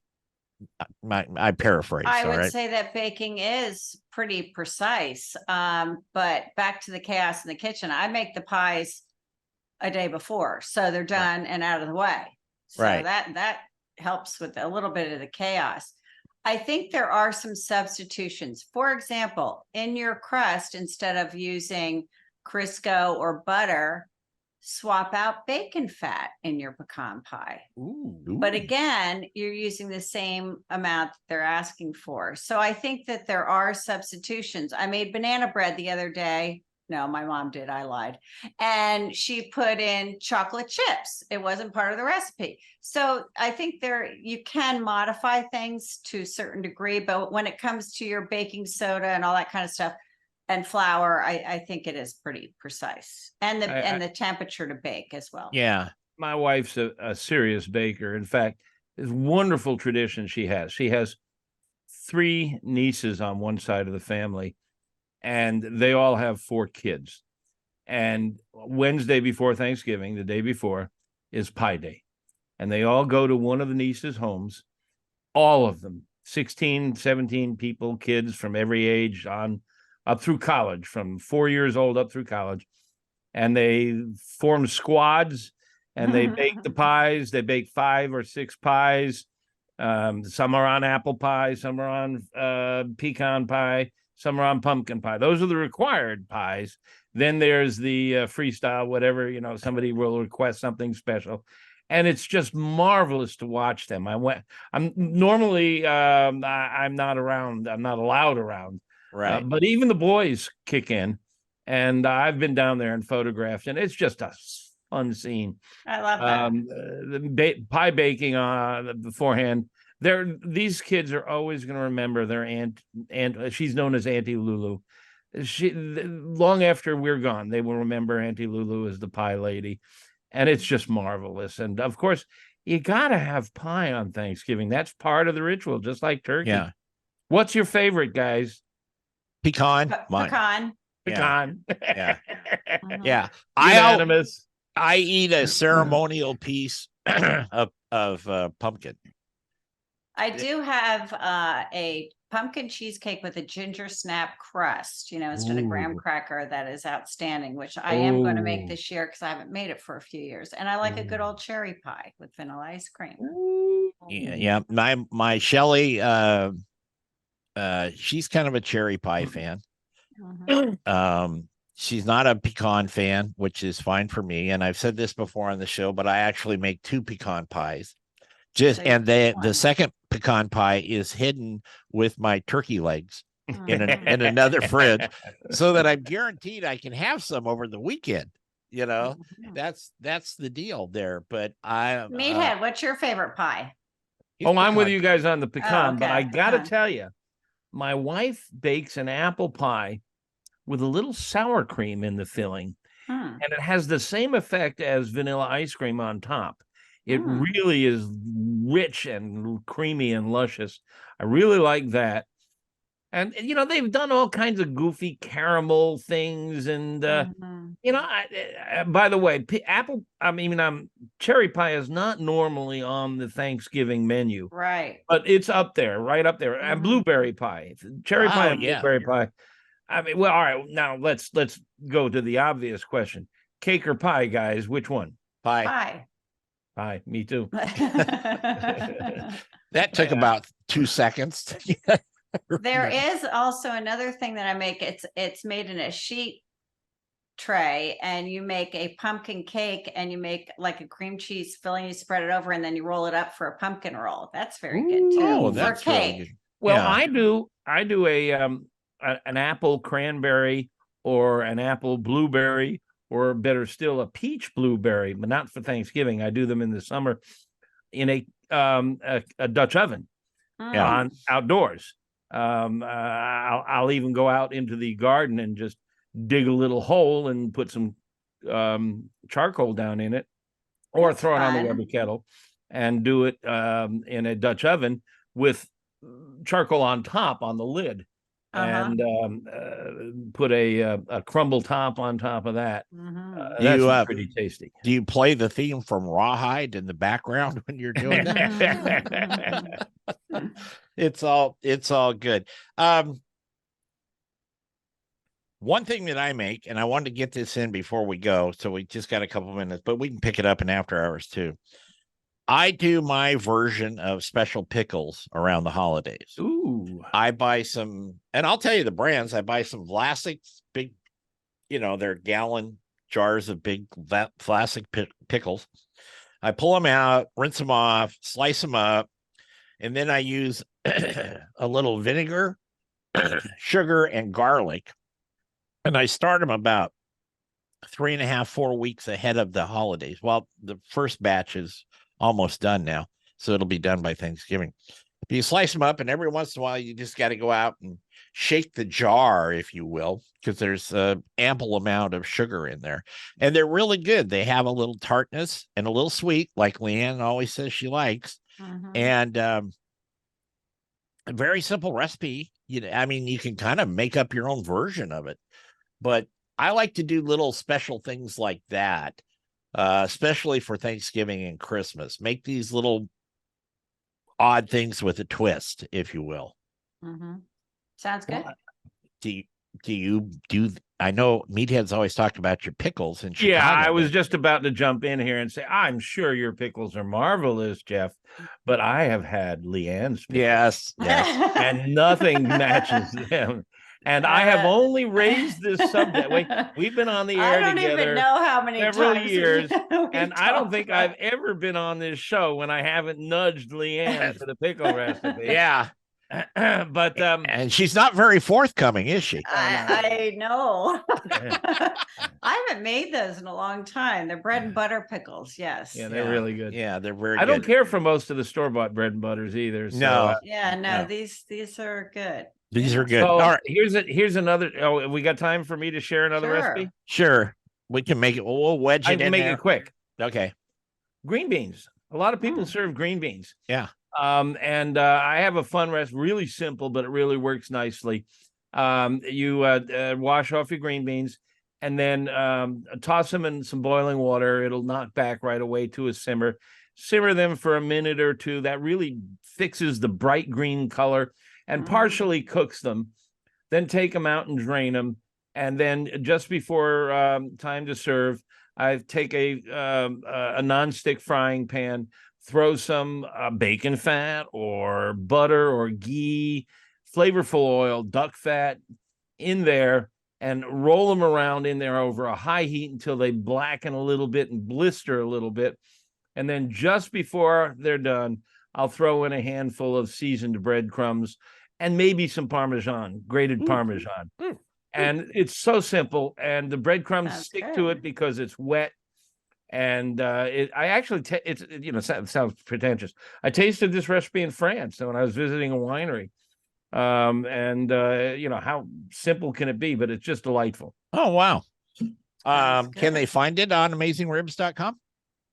I paraphrase. I would say that baking is pretty precise. But back to the chaos in the kitchen, I make the pies a day before, so they're done and out of the way. So that helps with a little bit of the chaos. I think there are some substitutions. For example, in your crust, instead of using Crisco or butter, swap out bacon fat in your pecan pie. But again, you're using the same amount that they're asking for. So I think that there are substitutions. I made banana bread the other day No, my mom did. I lied. And she put in chocolate chips. It wasn't part of the recipe. So I think you can modify things to a certain degree, but when it comes to your baking soda and all that kind of stuff and flour, I think it is pretty precise. And the temperature to bake as well. Yeah. My wife's a serious baker. In fact, it's a wonderful tradition she has. She has 3 nieces on one side of the family, and they all have 4 kids. And Wednesday before Thanksgiving, the day before, is pie day. And they all go to one of the nieces' homes, all of them, 16, 17 people, kids from every age on up through college, from 4 years old up through college. And they form squads and they bake the pies. They bake 5 or 6 pies. Some are on apple pie, some are on pecan pie, some are on pumpkin pie. Those are the required pies. Then there's the freestyle, whatever, somebody will request something special. And it's just marvelous to watch them. I'm normally, I'm not around. I'm not allowed around. Right. But even the boys kick in. And I've been down there and photographed, and it's just a fun scene. I love that. The pie baking beforehand. These kids are always going to remember their aunt. She's known as Auntie Lulu. Long after we're gone, they will remember Auntie Lulu as the pie lady, and it's just marvelous. And of course, you got to have pie on Thanksgiving. That's part of the ritual, just like turkey. Yeah. What's your favorite, guys? Pecan. Mine. Pecan. Pecan. Yeah. Mhm. Yeah. Unanimous. I eat a ceremonial piece of pumpkin. I do have a pumpkin cheesecake with a ginger snap crust, instead of graham Ooh. cracker. That is outstanding, which I am going to make Ooh. this year because I haven't made it for a few years. And I like a good old cherry pie with vanilla ice cream. Yeah. My Shelly, she's kind of a cherry pie fan. Mhm. She's not a pecan fan, which is fine for me. And I've said this before on the show, but I actually make 2 pecan pies. And the second pecan pie is hidden with my turkey legs in another fridge, so that I'm guaranteed I can have some over the weekend. That's the deal there. But Meathead, what's your favorite pie? I'm with you guys on the pecan, but I okay, gotta pecan. tell you, my wife bakes an apple pie with a little sour cream in the filling, and it has the same effect as vanilla ice cream on top. It really is rich and creamy and luscious. I really like that. And they've done all kinds of goofy caramel things, and by the way, cherry pie is not normally on the Thanksgiving menu, Right. but it's up there, right up there. And blueberry pie, cherry pie, and blueberry pie. Well, all right. Now let's go to the obvious question: cake or pie, guys? Which one? Pie. Pie. Me too. That took about 2 seconds to get. There is also another thing that I make. It's made in a sheet tray, and you make a pumpkin cake, and you make like a cream cheese filling. You spread it over, and then you roll it up for a pumpkin roll. That's very good too. Oh, for that's cake. really good. Well, Yeah. I do an apple cranberry or an apple blueberry, or better still, a peach blueberry, but not for Thanksgiving. I do them in the summer in a Dutch oven on outdoors. I'll even go out into the garden and just dig a little hole and put some charcoal down in it, or throw it on the rubber kettle and do it in a Dutch oven with charcoal on top on the lid, and put a crumble top on top of that. That's pretty tasty. Do you play the theme from Rawhide in the background when you're doing that? It's all good. One thing that I make, and I wanted to get this in before we go, so we just got a couple minutes, but we can pick it up in after hours too. I do my version of special pickles around the holidays. Ooh. I buy some, and I'll tell you the brands. I buy some Vlasic big, they're gallon jars of big Vlasic pickles. I pull them out, rinse them off, slice them up, and then I use a little vinegar, sugar, and garlic. And I start them about 3.5, 4 weeks ahead of the holidays. Well, the first batch is almost done now, so it'll be done by Thanksgiving. But you slice them up, and every once in a while, you just got to go out and shake the jar, if you will, because there's an ample amount of sugar in there. And they're really good. They have a little tartness and a little sweet, like Leanne always says she likes. And a very simple recipe. I mean, you can kind of make up your own version of it. But I like to do little special things like that, especially for Thanksgiving and Christmas. Make these little odd things with a twist, if you will. Sounds good. Do you do? I know Meathead's always talked about your pickles in Chicago. Yeah, I was just about to jump in here and say, I'm sure your pickles are marvelous, Jeff, but I have had Leanne's pickles. Yes. And nothing matches them. And I have only raised this subject. We've been on the air I don't together even know how many several times years, we've and I don't think talked I've ever been on this show when I haven't nudged Leanne for the pickle recipe. Yeah. But and she's not very forthcoming, is she? I know. I haven't made those in a long time. They're bread and butter pickles. Yes. Yeah, they're really good. Yeah, they're very I good. don't care for most of the store-bought bread and butters either. So, No. No, these are good. These are good. So, all right. Here's another. Oh, we got time for me to share another recipe? Sure. We can make it. We'll wedge it I in can make there. it quick. Okay. Green beans. A lot of people serve green beans. Yeah. And I have a fun recipe, really simple, but it really works nicely. You wash off your green beans and then toss them in some boiling water. It'll knock back right away to a simmer. Simmer them for a minute or two. That really fixes the bright green color and partially cooks them. Then take them out and drain them. And then just before time to serve, I take a nonstick frying pan, throw some bacon fat or butter or ghee, flavorful oil, duck fat in there, and roll them around in there over a high heat until they blacken a little bit and blister a little bit. And then just before they're done, I'll throw in a handful of seasoned breadcrumbs and maybe some Parmesan, grated Parmesan. And it's so simple. And the breadcrumbs stick to it because it's wet. And I actually, it sounds pretentious. I tasted this recipe in France when I was visiting a winery. How simple can it be? But it's just delightful. Oh, wow. Can they find it on AmazingRibs.com?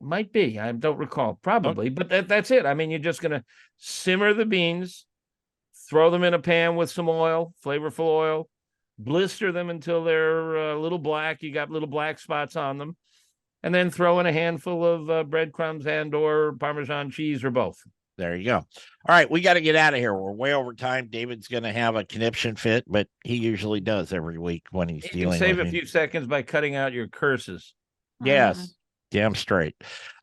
Might be. I don't recall. Probably. Okay. But that's it. I mean, you're just going to simmer the beans, throw them in a pan with some oil, flavorful oil, blister them until they're a little black. You got little black spots on them. And then throw in a handful of breadcrumbs and or Parmesan cheese or both. There you go. All right, we got to get out of here. We're way over time. David's going to have a conniption fit, but he usually does every week when he's dealing with me. Save a few seconds by cutting out your curses. Yes, damn straight.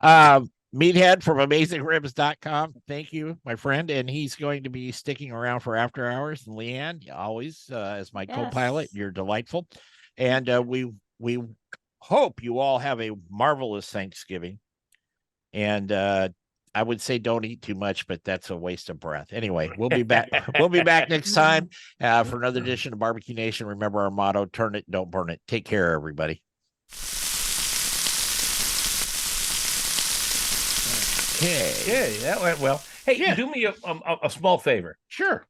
Meathead from AmazingRibs.com. Thank you, my friend. And he's going to be sticking around for after hours. And Leanne, always as my co-pilot, you're delightful. And we hope you all have a marvelous Thanksgiving. And I would say don't eat too much, but that's a waste of breath. Anyway, we'll be back. We'll be back next time for another edition of Barbecue Nation. Remember our motto: turn it, don't burn it. Take care, everybody. Okay. Yeah, that went well. Hey, do me a small favor. Sure.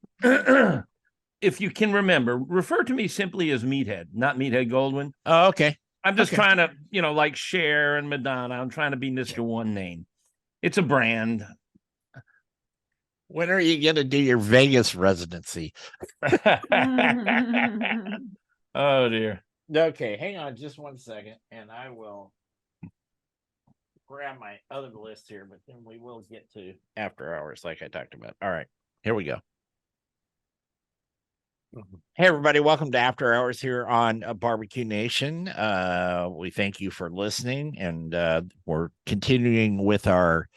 If you can remember, refer to me simply as Meathead, not Meathead Goldwyn. Oh, okay. I'm just trying to, like Cher and Madonna. I'm trying to be Mr. One Name. It's a brand. When are you going to do your Vegas residency? Oh, dear. Okay, hang on just 1 second, and I will grab my other list here, but then we will get to after hours like I talked about. All right, here we go. Hey, everybody. Welcome to After Hours here on Barbecue Nation. We thank you for listening, and we're continuing with our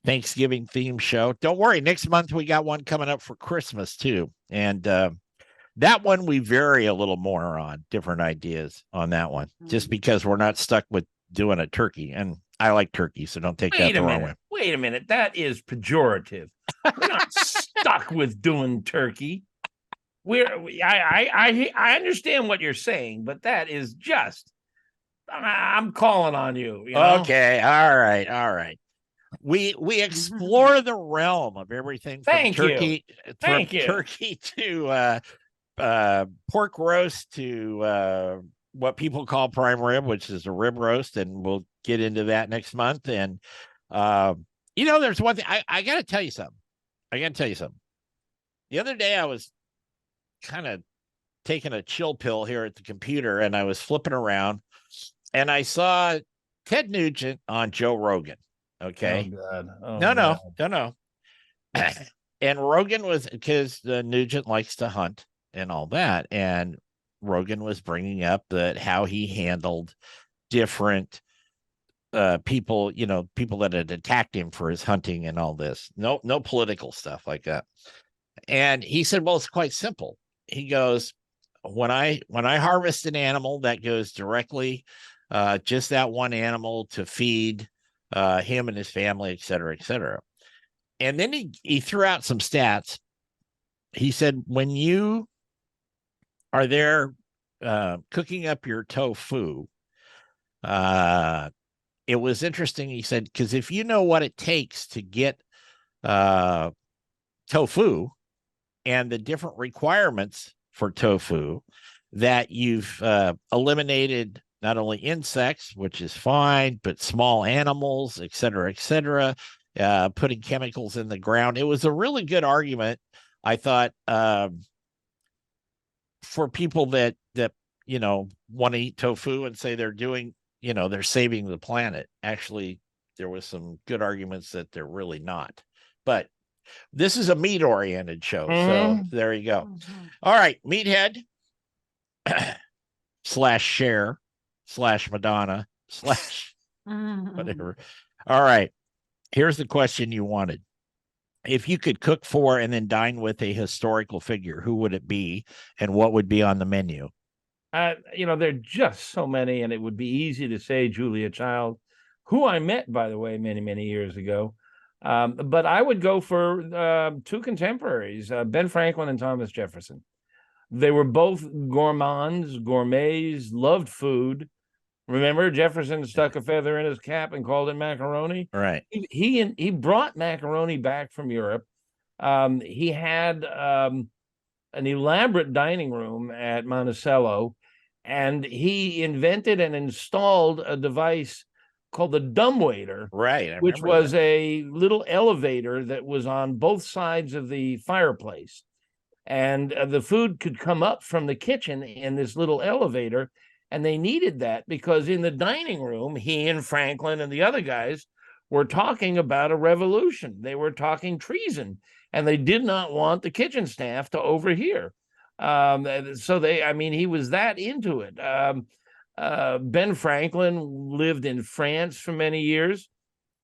Thanksgiving theme show. Don't worry. Next month, we got one coming up for Christmas, too. And that one, we vary a little more on different ideas on that one, just because we're not stuck with doing a turkey. And I like turkey, so don't take that the wrong way. Wait a minute. That is pejorative. We're not stuck with doing turkey. I understand what you're saying, but that is just I'm calling on you. You know? Okay, all right. We explore the realm of everything from Thank you. Thank you. turkey to pork roast to what people call prime rib, which is a rib roast, and we'll get into that next month. And there's one thing I got to tell you something. The other day I was kind of taking a chill pill here at the computer, and I was flipping around, and I saw Ted Nugent on Joe Rogan. Okay. Oh God. Oh, no. And Rogan was, because Nugent likes to hunt and all that, and Rogan was bringing up that how he handled different people, people that had attacked him for his hunting and all this. No political stuff like that. And he said, well, it's quite simple. He goes, when I harvest an animal, that goes directly just that one animal to feed him and his family, et cetera, et cetera. And then he threw out some stats. He said, when you are there cooking up your tofu, it was interesting. He said, because if you know what it takes to get tofu and the different requirements for tofu, that you've eliminated not only insects, which is fine, but small animals, et cetera, putting chemicals in the ground. It was a really good argument, I thought, for people that want to eat tofu and say they're doing, they're saving the planet. Actually, there was some good arguments that they're really not. But this is a meat-oriented show, so there you go. All right, Meathead /Cher/Madonna/ whatever. All right, here's the question you wanted. If you could cook for and then dine with a historical figure, who would it be, and what would be on the menu? There are just so many, and it would be easy to say Julia Child, who I met, by the way, many, many years ago. But I would go for two contemporaries, Ben Franklin and Thomas Jefferson. They were both gourmets, loved food. Remember, Jefferson stuck a feather in his cap and called it macaroni. Right. He brought macaroni back from Europe. He had an elaborate dining room at Monticello, and he invented and installed a device called the dumbwaiter, right? Which was a little elevator that was on both sides of the fireplace, and the food could come up from the kitchen in this little elevator. And they needed that because in the dining room, he and Franklin and the other guys were talking about a revolution. They were talking treason, and they did not want the kitchen staff to overhear. So he was that into it. Ben Franklin lived in France for many years.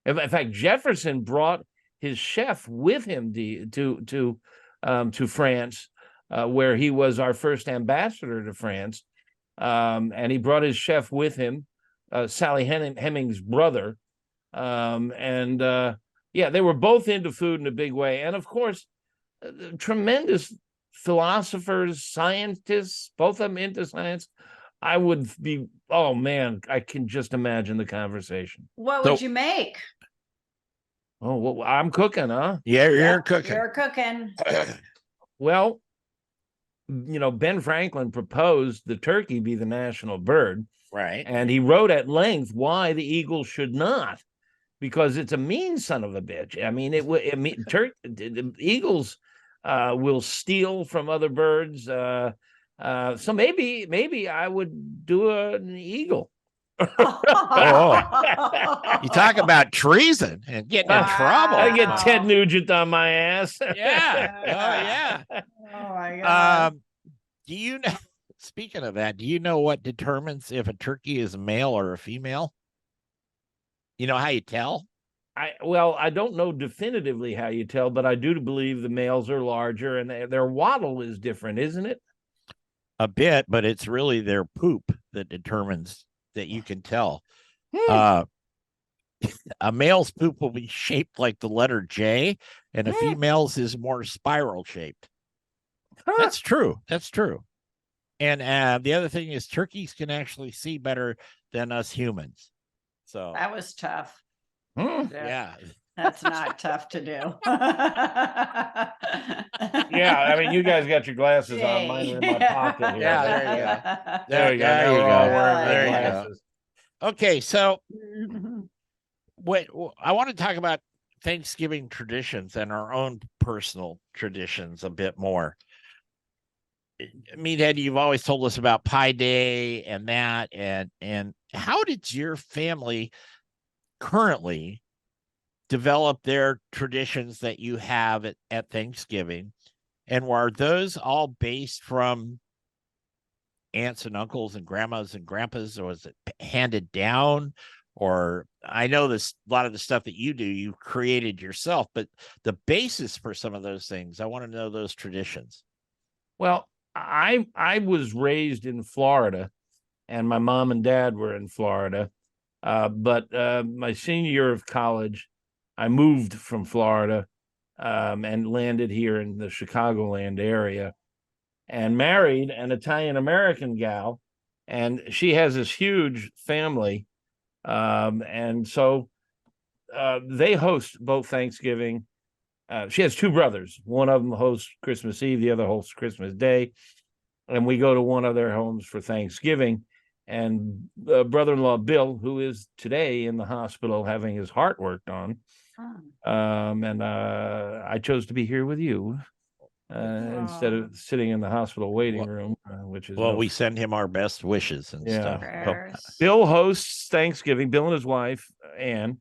In fact, Jefferson brought his chef with him to France, where he was our first ambassador to France. And he brought his chef with him, Sally Hemings' brother. They were both into food in a big way. And of course, tremendous philosophers, scientists, both of them into science. I would be, oh man, I can just imagine the conversation. What would you make? Oh, well, I'm cooking, huh? Yeah, you're cooking. You're cooking. Well, Ben Franklin proposed the turkey be the national bird. Right. And he wrote at length why the eagle should not, because it's a mean son of a bitch. I mean, the eagles will steal from other birds. So maybe I would do an eagle. Oh. You talk about treason and getting in trouble. I get Ted Nugent on my ass. Yeah. Oh, yeah. Oh, my God. Do you know, speaking of that, do you know what determines if a turkey is a male or a female? You know how you tell? I don't know definitively how you tell, but I do believe the males are larger and their waddle is different, isn't it? A bit, but it's really their poop that determines that you can tell. A male's poop will be shaped like the letter J, and a female's is more spiral shaped. That's true. That's true. And the other thing is turkeys can actually see better than us humans. So That was tough. yeah. That's not tough to do. Yeah, I mean, you guys got your glasses on. Mine are in my pocket here. Yeah, there you go. There we go. There Now you we're all go. wearing our There you go. glasses. Okay, so what I want to talk about Thanksgiving traditions and our own personal traditions a bit more. Meathead, you've always told us about Pie Day and that, and how did your family currently develop their traditions that you have at Thanksgiving? And were those all based from aunts and uncles and grandmas and grandpas, or was it handed down? Or I know this, a lot of the stuff that you do, you created yourself, but the basis for some of those things, I want to know those traditions. Well, I was raised in Florida, and my mom and dad were in Florida. But my senior year of college, I moved from Florida and landed here in the Chicagoland area, and married an Italian American gal, and she has this huge family, and so they host both Thanksgiving. She has two brothers. One of them hosts Christmas Eve, the other hosts Christmas Day, and we go to one of their homes for Thanksgiving. And brother-in-law Bill, who is today in the hospital having his heart worked on, and I chose to be here with you instead of sitting in the hospital waiting room, which is we send him our best wishes and stuff. Bill hosts Thanksgiving. Bill and his wife Ann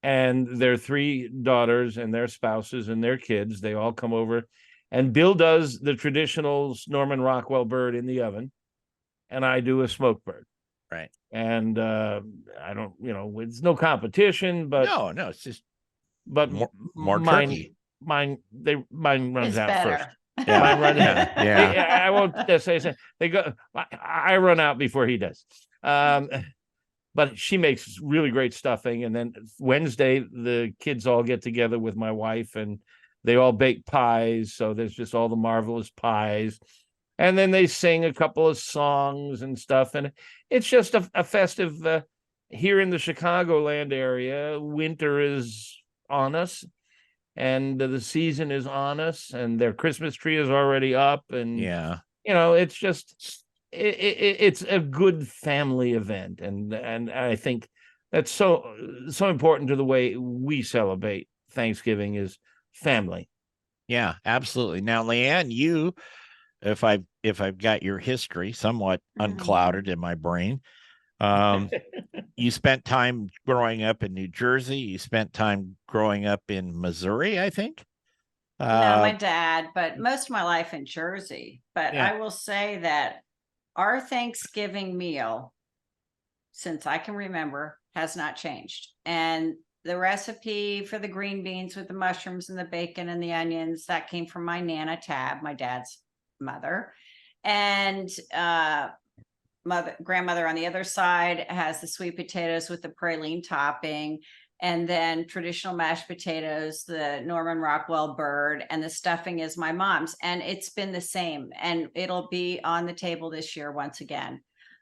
and their three daughters and their spouses and their kids. They all come over, and Bill does the traditional Norman Rockwell bird in the oven, and I do a smoked bird. Right. And I don't, it's no competition, but no, it's just more turkey. Mine runs It's out better. first. Yeah. Mine runs out. Yeah. I won't say they go. I run out before he does. But she makes really great stuffing, and then Wednesday the kids all get together with my wife, and they all bake pies. So there's just all the marvelous pies. And then they sing a couple of songs and stuff. And it's just a festive here in the Chicagoland area. Winter is on us, and the season is on us, and their Christmas tree is already up. And, it's just, it's a good family event. And I think that's so important to the way we celebrate Thanksgiving is family. Yeah, absolutely. Now, Leanne, you, if I've got your history somewhat unclouded in my brain, you spent time growing up in New Jersey. You spent time growing up in Missouri, I think. No, my dad, but most of my life in Jersey. But Yeah. I will say that our Thanksgiving meal, since I can remember, has not changed. And the recipe for the green beans with the mushrooms and the bacon and the onions, that came from my Nana Tab, my dad's mother. And grandmother on the other side has the sweet potatoes with the praline topping, and then traditional mashed potatoes, the Norman Rockwell bird, and the stuffing is my mom's. And it's been the same, and it'll be on the table this year once again.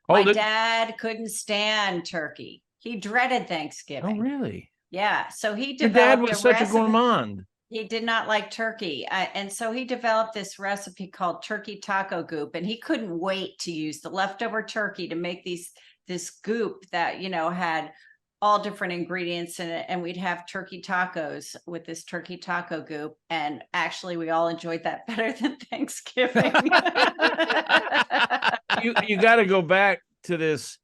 My dad couldn't stand turkey. He dreaded Thanksgiving. Oh, really? Yeah. So he Your developed dad was such a gourmand. He did not like turkey. And so he developed this recipe called turkey taco goop. And he couldn't wait to use the leftover turkey to make this goop that, had all different ingredients in it. And we'd have turkey tacos with this turkey taco goop. And actually, we all enjoyed that better than Thanksgiving. You got to go back to this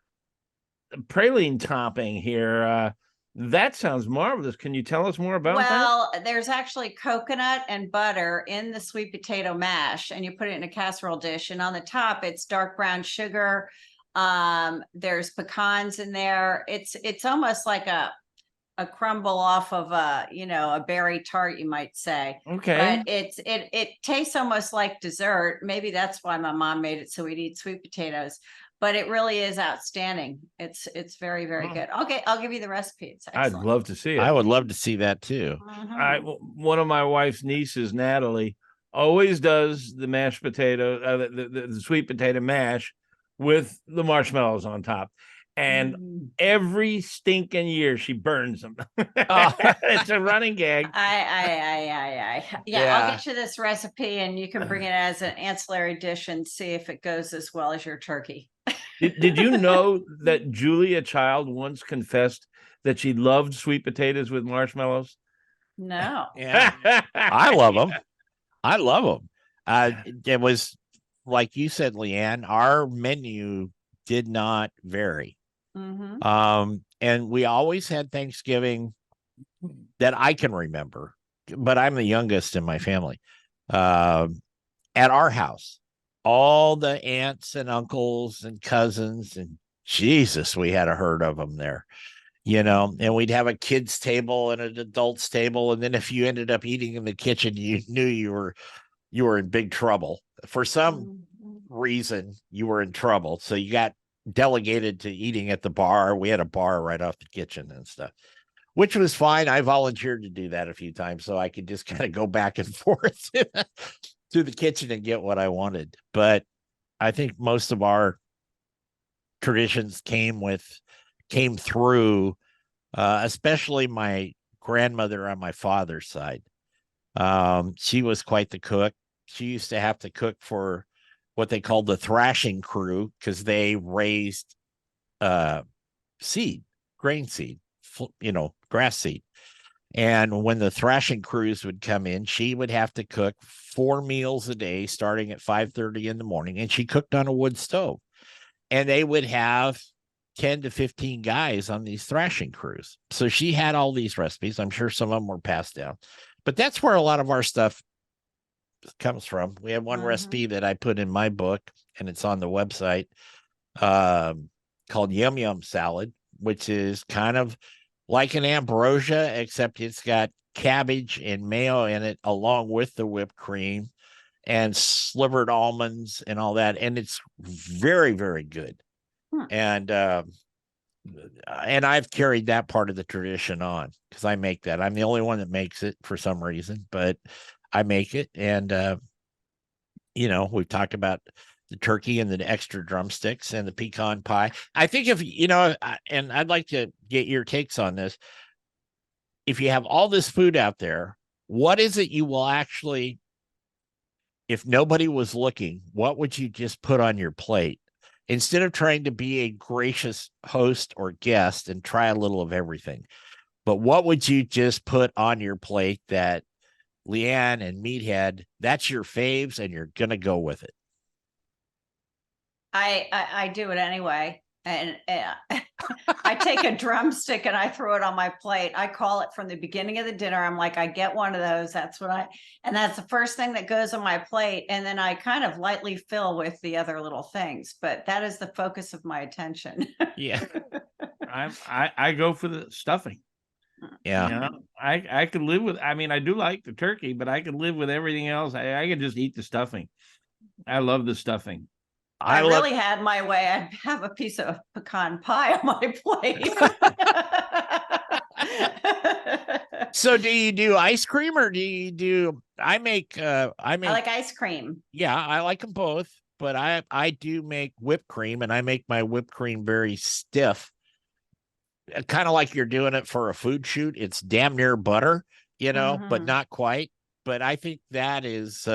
praline topping here. That sounds marvelous. Can you tell us more about that? Well, there's actually coconut and butter in the sweet potato mash, and you put it in a casserole dish. And on the top, it's dark brown sugar. There's pecans in there. It's almost like a crumble off of a berry tart, you might say. Okay. But it tastes almost like dessert. Maybe that's why my mom made it so we'd eat sweet potatoes. But it really is outstanding. It's very, very good. Okay, I'll give you the recipe. It's excellent. I'd love to see it. I would love to see that too. One of my wife's nieces, Natalie, always does the mashed potato, the sweet potato mash with the marshmallows on top. And every stinking year she burns them. It's a running gag. Yeah, Yeah. I'll get you this recipe and you can bring it as an ancillary dish and see if it goes as well as your turkey. Did you know that Julia Child once confessed that she loved sweet potatoes with marshmallows? No. Yeah. I love them. I love them. It was like you said, Leanne, our menu did not vary. And we always had Thanksgiving that I can remember, but I'm the youngest in my family. At our house, all the aunts and uncles and cousins, and Jesus, we had a herd of them there, and we'd have a kids table and an adults table. And then if you ended up eating in the kitchen, you knew you were in big trouble. For some reason, you were in trouble. So you got delegated to eating at the bar. We had a bar right off the kitchen and stuff, which was fine. I volunteered to do that a few times so I could just kind of go back and forth to the kitchen and get what I wanted. But I think most of our traditions came through, especially my grandmother on my father's side. She was quite the cook. She used to have to cook for what they called the thrashing crew because they raised grain seed, grass seed. And when the thrashing crews would come in, she would have to cook 4 meals a day, starting at 5:30 in the morning. And she cooked on a wood stove. And they would have 10 to 15 guys on these thrashing crews. So she had all these recipes. I'm sure some of them were passed down. But that's where a lot of our stuff comes from. We have one recipe that I put in my book, and it's on the website, called Yum Yum Salad, which is kind of like an ambrosia, except it's got cabbage and mayo in it, along with the whipped cream and slivered almonds and all that. And it's very, very good. And I've carried that part of the tradition on because I make that. I'm the only one that makes it for some reason, but I make it. And, we've talked about the turkey and the extra drumsticks and the pecan pie. I think and I'd like to get your takes on this. If you have all this food out there, what is it you will actually, if nobody was looking, what would you just put on your plate? Instead of trying to be a gracious host or guest and try a little of everything, but what would you just put on your plate that Leanne and Meathead, that's your faves and you're going to go with it? I do it anyway. And I take a drumstick and I throw it on my plate. I call it from the beginning of the dinner. I'm like, I get one of those. That's the first thing that goes on my plate. And then I kind of lightly fill with the other little things, but that is the focus of my attention. Yeah. I go for the stuffing. Yeah. I could live with, I do like the turkey, but I could live with everything else. I could just eat the stuffing. I love the stuffing. I really had my way. I'd have a piece of pecan pie on my plate. So do you do ice cream or do you do, I like ice cream. Yeah, I like them both, but I do make whipped cream, and I make my whipped cream very stiff. Kind of like you're doing it for a food shoot. It's damn near butter, but not quite. But I think that is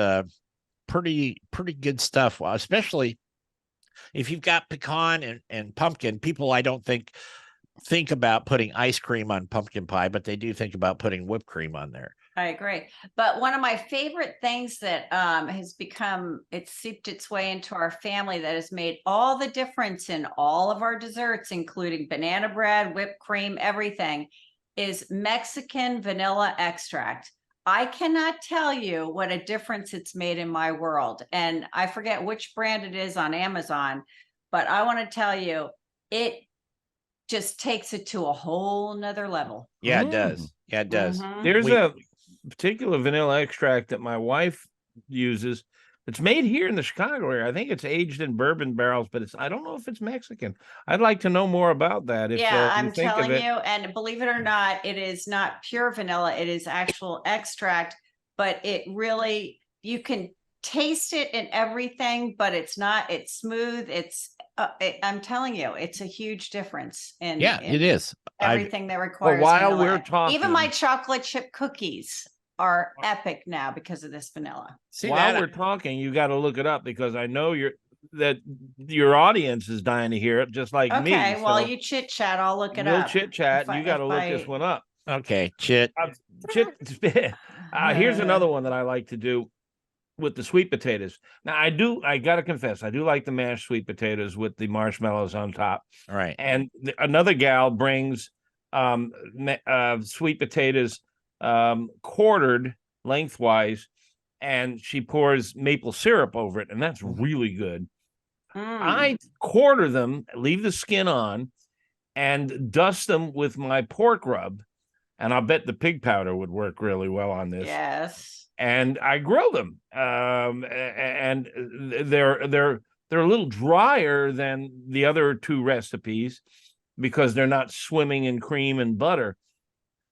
pretty good stuff, especially if you've got pecan and pumpkin. People, I don't think about putting ice cream on pumpkin pie, but they do think about putting whipped cream on there. I agree. But one of my favorite things that it's seeped its way into our family that has made all the difference in all of our desserts, including banana bread, whipped cream, everything, is Mexican vanilla extract. I cannot tell you what a difference it's made in my world. And I forget which brand it is on Amazon, but I want to tell you, it just takes it to a whole nother level. Yeah, it does. Yeah, it does. There's a particular vanilla extract that my wife uses. It's made here in the Chicago area. I think it's aged in bourbon barrels, but I don't know if it's Mexican. I'd like to know more about that. I'm telling you, and believe it or not, it is not pure vanilla. It is actual extract, but it really you can taste it in everything, but it's smooth. I'm telling you, it's a huge difference in it is. everything that requires while vanilla. we're talking, Even my chocolate chip cookies are epic now because of this vanilla. While we're talking, you got to look it up because I know that your audience is dying to hear it, just like me. Okay, well, you chit chat, I'll look it up. We'll chit chat, and you got to look this one up. Okay, chit. Here's another one that I like to do with the sweet potatoes. Now, I got to confess, I do like the mashed sweet potatoes with the marshmallows on top. All right. And another gal brings sweet potatoes quartered lengthwise, and she pours maple syrup over it, and that's really good. I quarter them, leave the skin on, and dust them with my pork rub, and I'll bet the pig powder would work really well on this. Yes. And I grill them, and they're a little drier than the other two recipes because they're not swimming in cream and butter,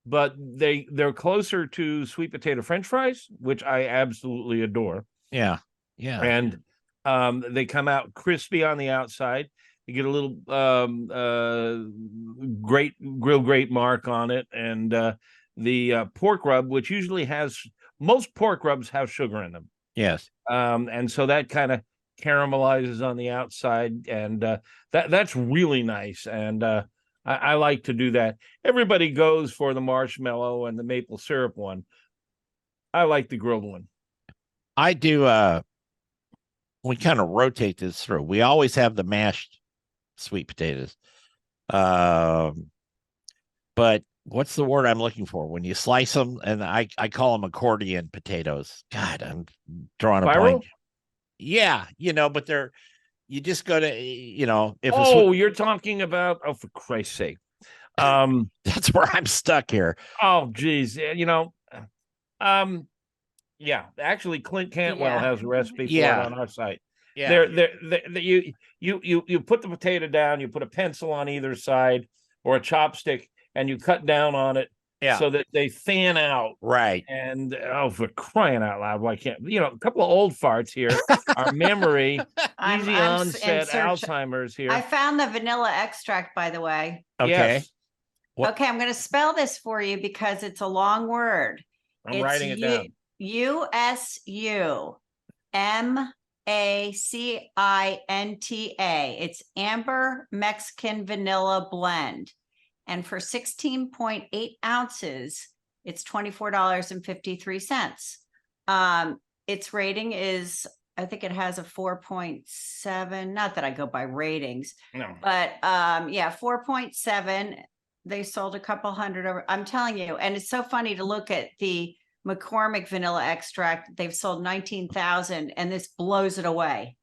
but they're closer to sweet potato French fries, which I absolutely adore. Yeah. And they come out crispy on the outside. You get a little great grill grate mark on it, and the pork rub, which usually most pork rubs have sugar in them. Yes. And so that kind of caramelizes on the outside, and that's really nice. And I like to do that. Everybody goes for the marshmallow and the maple syrup one. I like the grilled one. I do. We kind of rotate this through. We always have the mashed sweet potatoes. But what's the word I'm looking for? When you slice them, and I call them accordion potatoes. God, I'm drawing a blank. Yeah, but you just go to, if you're talking about, for Christ's sake. That's where I'm stuck here. Oh, geez. Yeah, actually, Clint Cantwell has a recipe for it on our site. Yeah, you put the potato down, you put a pencil on either side or a chopstick, and you cut down on it so that they fan out. Right. And for crying out loud, why can't a couple of old farts here? Our memory, easy onset Alzheimer's here. I found the vanilla extract, by the way. Okay. Yes. Okay, I'm going to spell this for you because it's a long word. I'm writing it down. USUMACINTA. It's Amber Mexican Vanilla Blend. And for 16.8 ounces, it's $24.53. Its rating is, I think it has a 4.7. Not that I go by ratings. No. But 4.7. They sold a couple hundred over. I'm telling you. And it's so funny to look at the McCormick vanilla extract. They've sold 19,000, and this blows it away.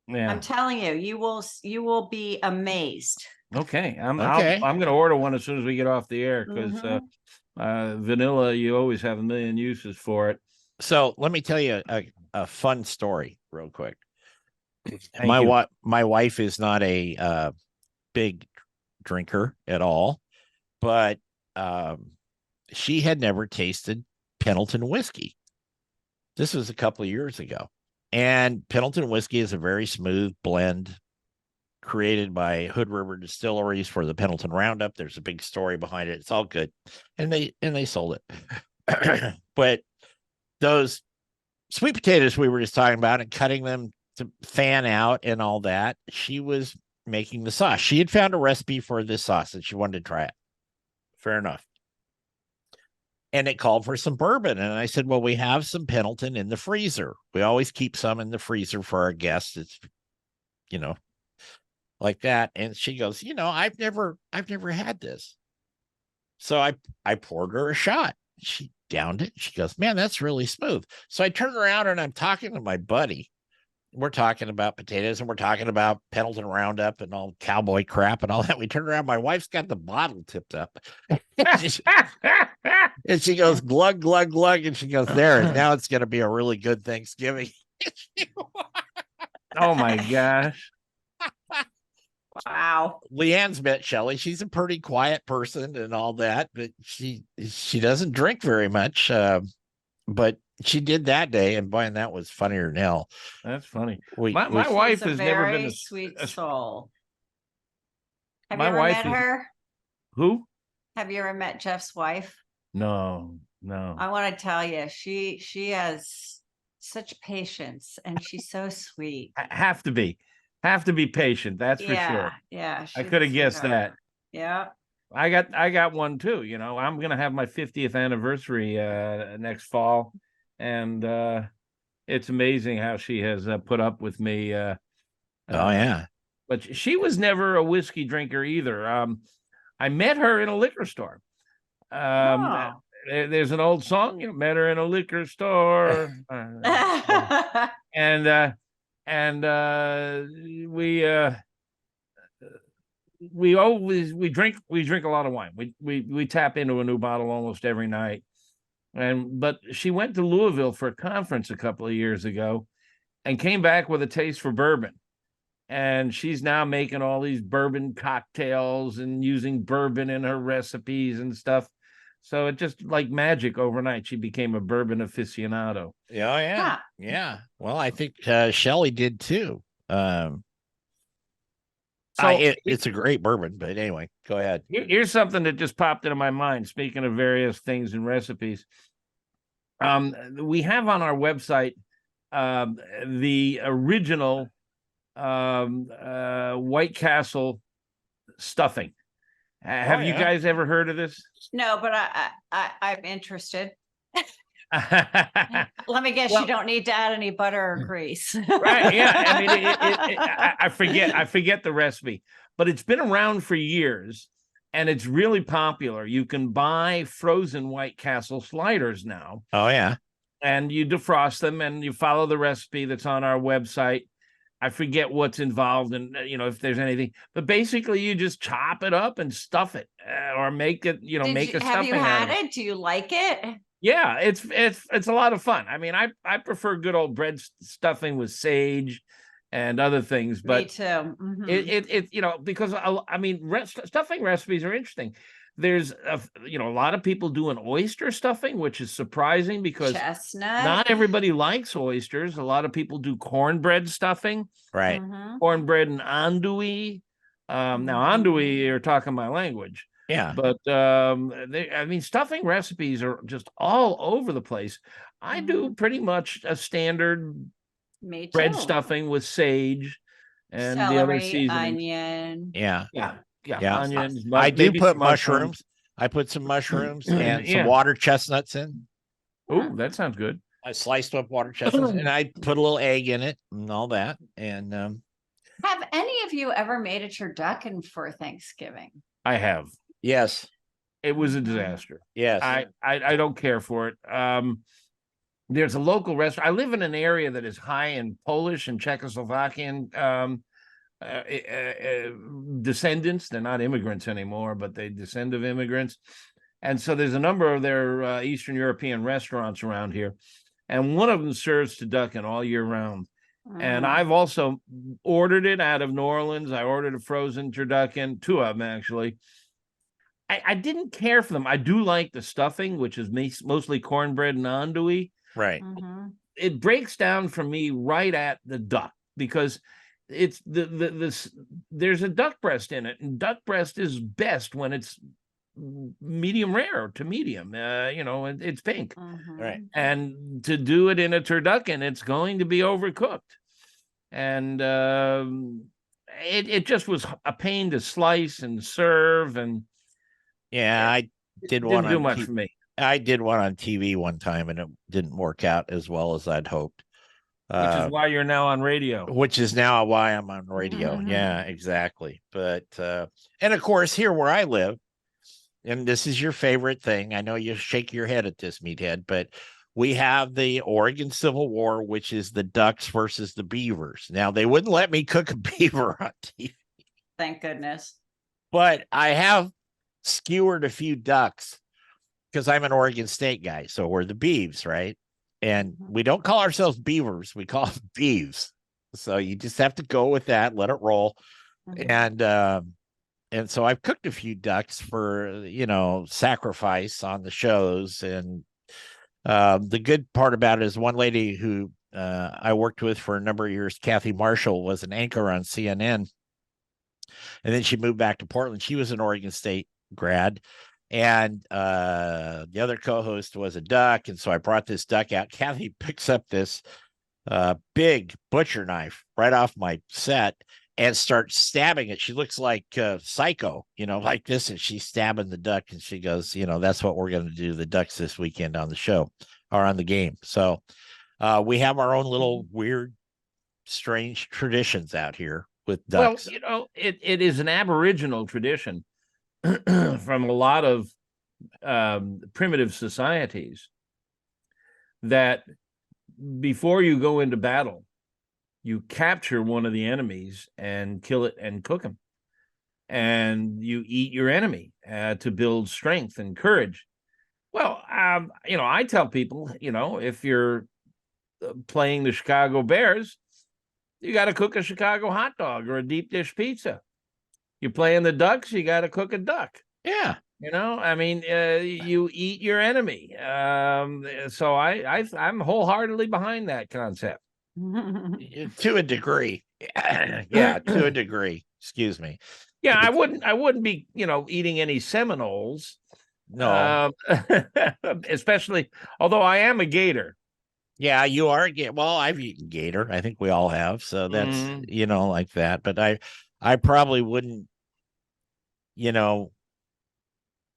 Yeah. I'm telling you, you will be amazed. Okay. I'm going to order one as soon as we get off the air, because vanilla, you always have a million uses for it. So let me tell you a fun story real quick. My wife is not a big drinker at all, but she had never tasted Pendleton whiskey. This was a couple of years ago. And Pendleton whiskey is a very smooth blend created by Hood River Distilleries for the Pendleton Roundup. There's a big story behind it. It's all good. And they sold it. But those sweet potatoes we were just talking about and cutting them to fan out and all that, she was making the sauce. She had found a recipe for this sauce and she wanted to try it. Fair enough. And it called for some bourbon. And I said, well, we have some Pendleton in the freezer. We always keep some in the freezer for our guests. It's, like that. And she goes, I've never had this. So I poured her a shot. She downed it. She goes, man, that's really smooth. So I turned around and I'm talking to my buddy. We're talking about potatoes and we're talking about Pendleton Roundup and all cowboy crap and all that. We turned around. My wife's got the bottle tipped up. And she goes, glug, glug, glug. And she goes, there. And now it's going to be a really good Thanksgiving. Oh, my gosh. Wow. Leanne's met Shelley. She's a pretty quiet person and all that, but she doesn't drink very much. But She did that day, and boy, and that was funnier than hell. That's funny. We, My we wife She's a has never been very a sweet a- soul. Have my you ever wife met is- her? who? Have you ever met Jeff's wife? No. I want to tell you, she has such patience, and she's so sweet. Have to be patient. That's for sure. Yeah, I she's a could have guessed sweetheart. that. Yeah. I got one too. You know, I'm gonna have my 50th anniversary next fall, and it's amazing how she has put up with me. oh yeah. But she was never a whiskey drinker either. I met her in a liquor store. Oh. There's an old song, you know, met her in a liquor store, and we drink a lot of wine. We tap into a new bottle almost every night. But she went to Louisville for a conference a couple of years ago and came back with a taste for bourbon. And she's now making all these bourbon cocktails and using bourbon in her recipes and stuff. So it just like magic overnight, she became a bourbon aficionado. Oh yeah. Huh. Yeah. Well, I think Shelley did too. It's a great bourbon, but anyway, go ahead. Here's something that just popped into my mind. Speaking of various things and recipes, we have on our website the original White Castle stuffing. Have you guys ever heard of this? No, but I'm interested. Let me guess, Well- you don't need to add any butter or grease. Right? Yeah. I mean, I forget the recipe, but it's been around for years, and it's really popular. You can buy frozen White Castle sliders now, Oh yeah. and you defrost them, and you follow the recipe that's on our website. I forget what's involved, and if there's anything, but basically you just chop it up and stuff it, or make it, make a Have stuffing you out had of it. it? Do you like it? Yeah, it's a lot of fun. I mean, I prefer good old bread stuffing with sage and other things, Me but too. Mhm. it because I mean stuffing recipes are interesting. There's a lot of people doing oyster stuffing, which is surprising because Chestnut. not everybody likes oysters. A lot of people do cornbread stuffing, Right. Mhm. cornbread and andouille. Now andouille, you're talking my language. Yeah. But I mean, stuffing recipes are just all over the place. I do pretty much a standard Me too. bread stuffing with sage and the other Celery, seasonings. onion. Yeah. Yeah, onions. I do maybe put some mushrooms. I put some mushrooms and some Yeah. water chestnuts in. Oh, that sounds good. I sliced up water chestnuts and I put a little egg in it and all that. And Have any of you ever made a turducken for Thanksgiving? I have. yes, It was a Mhm. disaster. yes. I don't care for it. There's a local restaurant. I live in an area that is high in Polish and Czechoslovakian descendants. They're not immigrants anymore, but they descend of immigrants. And so there's a number of their Eastern European restaurants around here. And one of them serves turducken all year round. And Mhm. I've also ordered it out of New Orleans. I ordered a frozen turducken, two of them actually. I didn't care for them. I do like the stuffing, which is mostly cornbread and andouille. Right. Mhm. It breaks down for me right at the duck because it's there's a duck breast in it, and duck breast is best when it's medium rare to medium. It's pink. Mhm. Right. And to do it in a turducken, it's going to be overcooked. And it just was a pain to slice and serve, and Yeah, I did one didn't do on much for me. I did one on TV one time and it didn't work out as well as I'd hoped. Which is why you're now on radio. Which is now why I'm on radio. Mhm. Yeah, exactly. But and of course, here where I live, and this is your favorite thing. I know you shake your head at this, Meathead, but we have the Oregon Civil War, which is the ducks versus the beavers. Now they wouldn't let me cook a beaver on TV, Thank goodness. but I have skewered a few ducks because I'm an Oregon State guy. So we're the beeves, right? And we don't call ourselves beavers, we call them beeves. So you just have to go with that, let it roll. Mhm. And so I've cooked a few ducks for sacrifice on the shows, and The good part about it is one lady who I worked with for a number of years, Kathy Marshall, was an anchor on CNN. And then she moved back to Portland. She was an Oregon State grad. And the other co-host was a duck. And so I brought this duck out. Kathy picks up this big butcher knife right off my set and starts stabbing it. She looks like Psycho, like this. And she's stabbing the duck. And she goes, that's what we're going to do the ducks this weekend on the show or on the game. So we have our own little weird, strange traditions out here with ducks. Well, it is an Aboriginal tradition from a lot of primitive societies that before you go into battle, you capture one of the enemies and kill it and cook him. And you eat your enemy to build strength and courage. Well, I tell people, if you're playing the Chicago Bears, you got to cook a Chicago hot dog or a deep dish pizza. You're playing the Ducks, you got to cook a duck. Yeah. You eat your enemy. So I'm wholeheartedly behind that concept. To a degree. Yeah, to a degree. Excuse me. Yeah, I wouldn't be, eating any Seminoles. No. Especially, although I am a gator. Yeah, you are. Well, I've eaten gator. I think we all have. So that's, like that. But I probably wouldn't,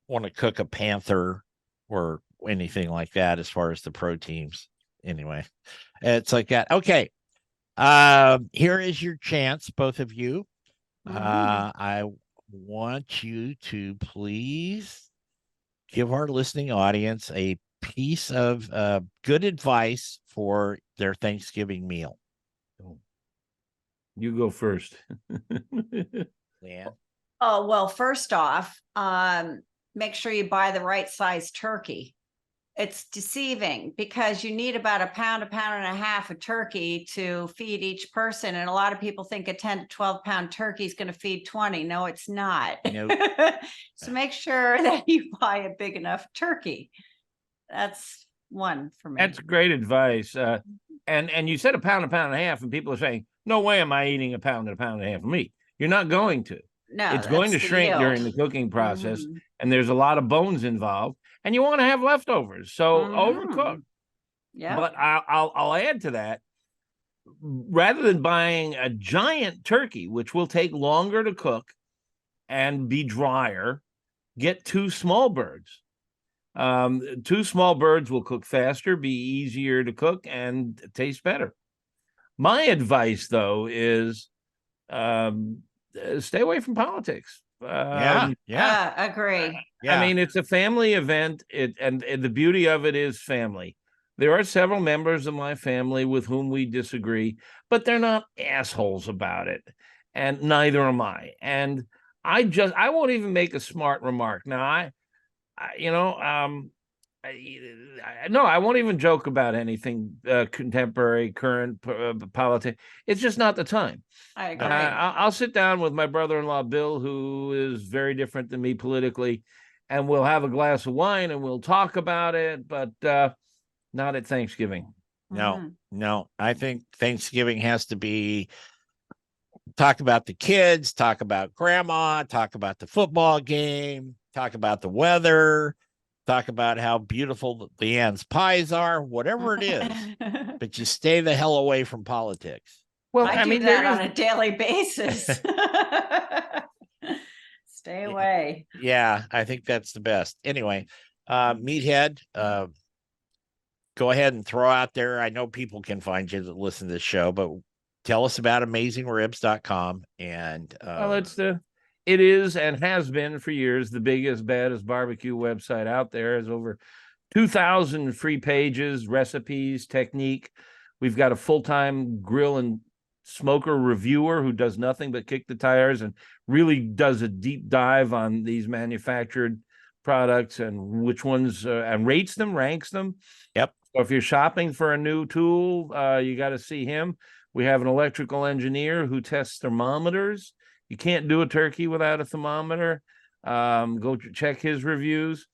want to cook a panther or anything like that as far as the proteins. Anyway, it's like that. Okay. Here is your chance, both of you. I want you to please give our listening audience a piece of good advice for their Thanksgiving meal. You go first. Yeah. Oh, well, first off, make sure you buy the right size turkey. It's deceiving because you need about a pound and a half of turkey to feed each person. And a lot of people think a 10 to 12 pound turkey is going to feed 20. No, it's not. Nope. So make sure that you buy a big enough turkey. That's one for me. That's great advice. And you said a pound and a half, and people are saying, no way am I eating a pound and a half of meat. You're not going to. No, it's going to shrink during the cooking process, and there's a lot of bones involved, and you want to have leftovers. So overcook. Yeah. But I'll add to that. Rather than buying a giant turkey, which will take longer to cook and be drier, get 2 small birds. 2 small birds will cook faster, be easier to cook, and taste better. My advice, though, is stay away from politics. Yeah. Agree. Yeah. I mean, it's a family event, and the beauty of it is family. There are several members of my family with whom we disagree, but they're not assholes about it, and neither am I. And I won't even make a smart remark. Now, I won't even joke about anything contemporary, current politics. It's just not the time. I agree. I'll sit down with my brother-in-law, Bill, who is very different than me politically, and we'll have a glass of wine and we'll talk about it, but not at Thanksgiving. No. I think Thanksgiving has to be talk about the kids, talk about grandma, talk about the football game, talk about the weather, talk about how beautiful the Ann's pies are, whatever it is, but you stay the hell away from politics. Well, I do that on a daily basis. Stay away. Yeah, I think that's the best. Anyway, Meathead, go ahead and throw out there. I know people can find you that listen to this show, but tell us about AmazingRibs.com. And well, it is and has been for years the biggest, baddest barbecue website out there. Has over 2,000 free pages, recipes, technique. We've got a full-time grill and smoker reviewer who does nothing but kick the tires and really does a deep dive on these manufactured products and which ones and rates them, ranks them. Yep. So if you're shopping for a new tool, you got to see him. We have an electrical engineer who tests thermometers. You can't do a turkey without a thermometer. Go check his reviews.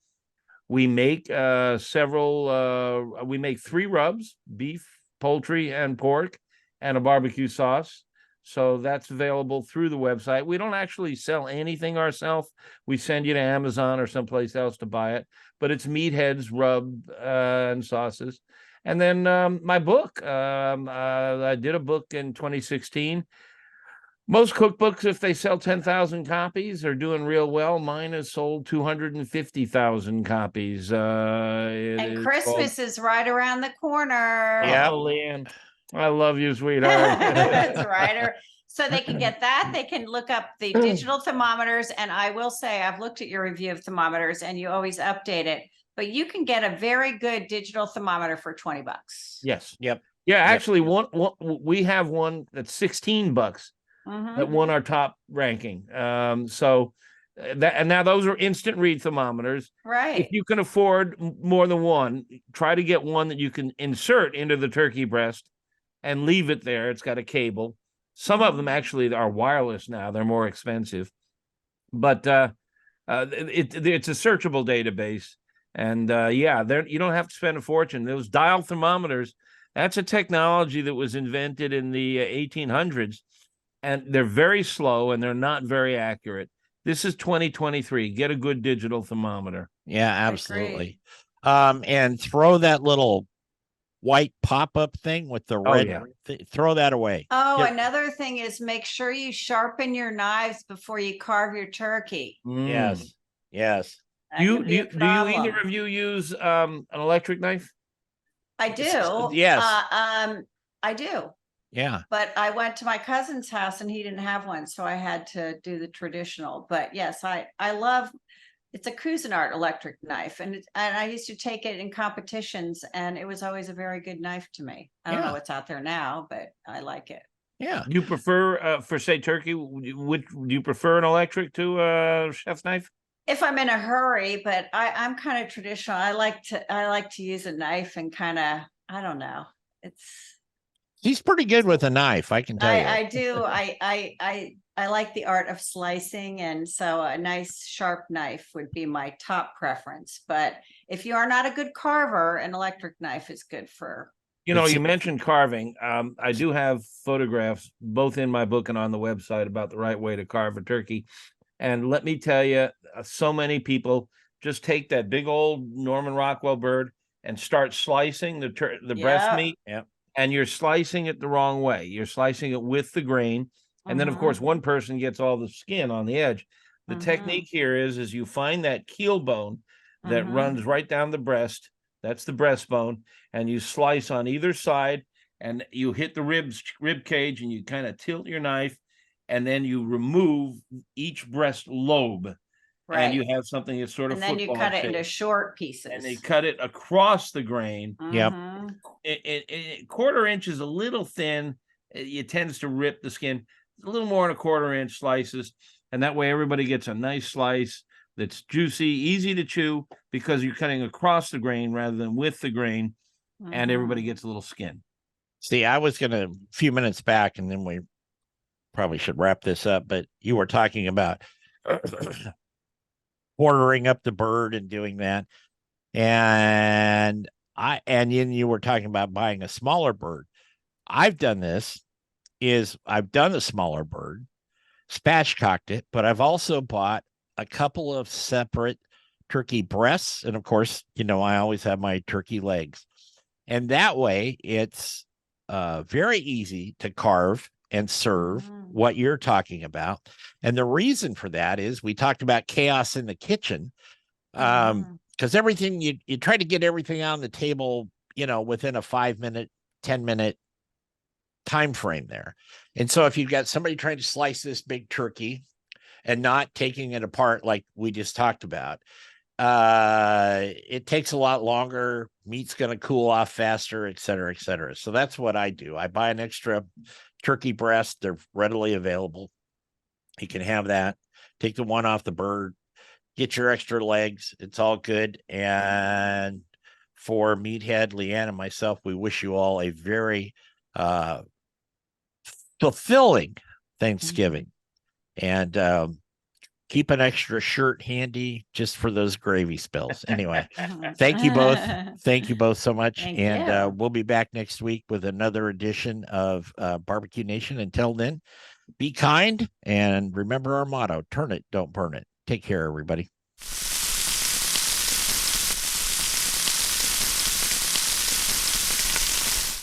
We make several. We make 3 rubs: beef, poultry, and pork, and a barbecue sauce. So that's available through the website. We don't actually sell anything ourselves. We send you to Amazon or someplace else to buy it. But it's Meathead's rub and sauces. And then my book. I did a book in 2016. Most cookbooks, if they sell 10,000 copies, are doing real well. Mine has sold 250,000 copies. And Christmas is right around the corner. Yeah. Oh, Leanne, I love you, sweetheart. That's right. So they can get that. They can look up the digital thermometers. And I will say, I've looked at your review of thermometers and you always update it, but you can get a very good digital thermometer for $20. Yes. Yep. Yeah, Yep. actually, one we have one that's $16 that won our top ranking. So that, and now those are instant read thermometers. Right. If you can afford more than one, try to get one that you can insert into the turkey breast and leave it there. It's got a cable. Some of them actually are wireless now. They're more expensive, but it's a searchable database. And yeah, you don't have to spend a fortune. Those dial thermometers, that's a technology that was invented in the 1800s, and they're very slow and they're not very accurate. This is 2023. Get a good digital thermometer. Yeah, absolutely. And throw that little white pop-up thing with the red. Throw that away. Oh, another thing is make sure you sharpen your knives before you carve your turkey. Yes. Yes. That Do you can be a problem. either of you use an electric knife? I do. Yes. I do. Yeah. But I went to my cousin's house and he didn't have one, so I had to do the traditional. But yes, I love. It's a Cuisinart electric knife, and I used to take it in competitions, and it was always a very good knife to me. I don't know what's out there now, but I like it. Yeah. Do you prefer for say turkey? Do you prefer an electric to a chef's knife? If I'm in a hurry, but I'm kind of traditional. I like to use a knife and kind of, I don't know. He's pretty good with a knife, I can tell you. I do. I like the art of slicing, and so a nice sharp knife would be my top preference. But if you are not a good carver, an electric knife is good for. You know, you mentioned carving. I do have photographs both in my book and on the website about the right way to carve a turkey. And let me tell you, so many people just take that big old Norman Rockwell bird and start slicing the breast meat. Yeah. And you're slicing it the wrong way. You're slicing it with the grain. And then, of course, one person gets all the skin on the edge. The technique here is you find that keel bone that runs right down the breast. That's the breastbone. And you slice on either side, and you hit the rib cage, and you kind of tilt your knife, and then you remove each breast lobe. Right. And you have something that's sort of. And then you cut it into short pieces. And they cut it across the grain. Yep. Quarter inch is a little thin. It tends to rip the skin. A little more than a quarter inch slices. And that way everybody gets a nice slice that's juicy, easy to chew, because you're cutting across the grain rather than with the grain. And everybody gets a little skin. See, I was going to, a few minutes back, and then we probably should wrap this up, but you were talking about quartering up the bird and doing that. And then you were talking about buying a smaller bird. I've done this. I've done a smaller bird, spatchcocked it, but I've also bought a couple of separate turkey breasts. And of course, I always have my turkey legs. And that way it's very easy to carve and serve what you're talking about. And the reason for that is we talked about chaos in the kitchen. Because everything you try to get everything on the table, within a 5-minute, 10-minute time frame there. And so if you've got somebody trying to slice this big turkey and not taking it apart like we just talked about, it takes a lot longer. Meat's going to cool off faster, et cetera, et cetera. So that's what I do. I buy an extra turkey breast. They're readily available. You can have that. Take the one off the bird. Get your extra legs. It's all good. And for Meathead, Leanne, and myself, we wish you all a very fulfilling Thanksgiving. And keep an extra shirt handy just for those gravy spills. Anyway, thank you both. Thank you both so much. Thank and you. we'll be back next week with another edition of Barbecue Nation. Until then, be kind and remember our motto: turn it, don't burn it. Take care, everybody.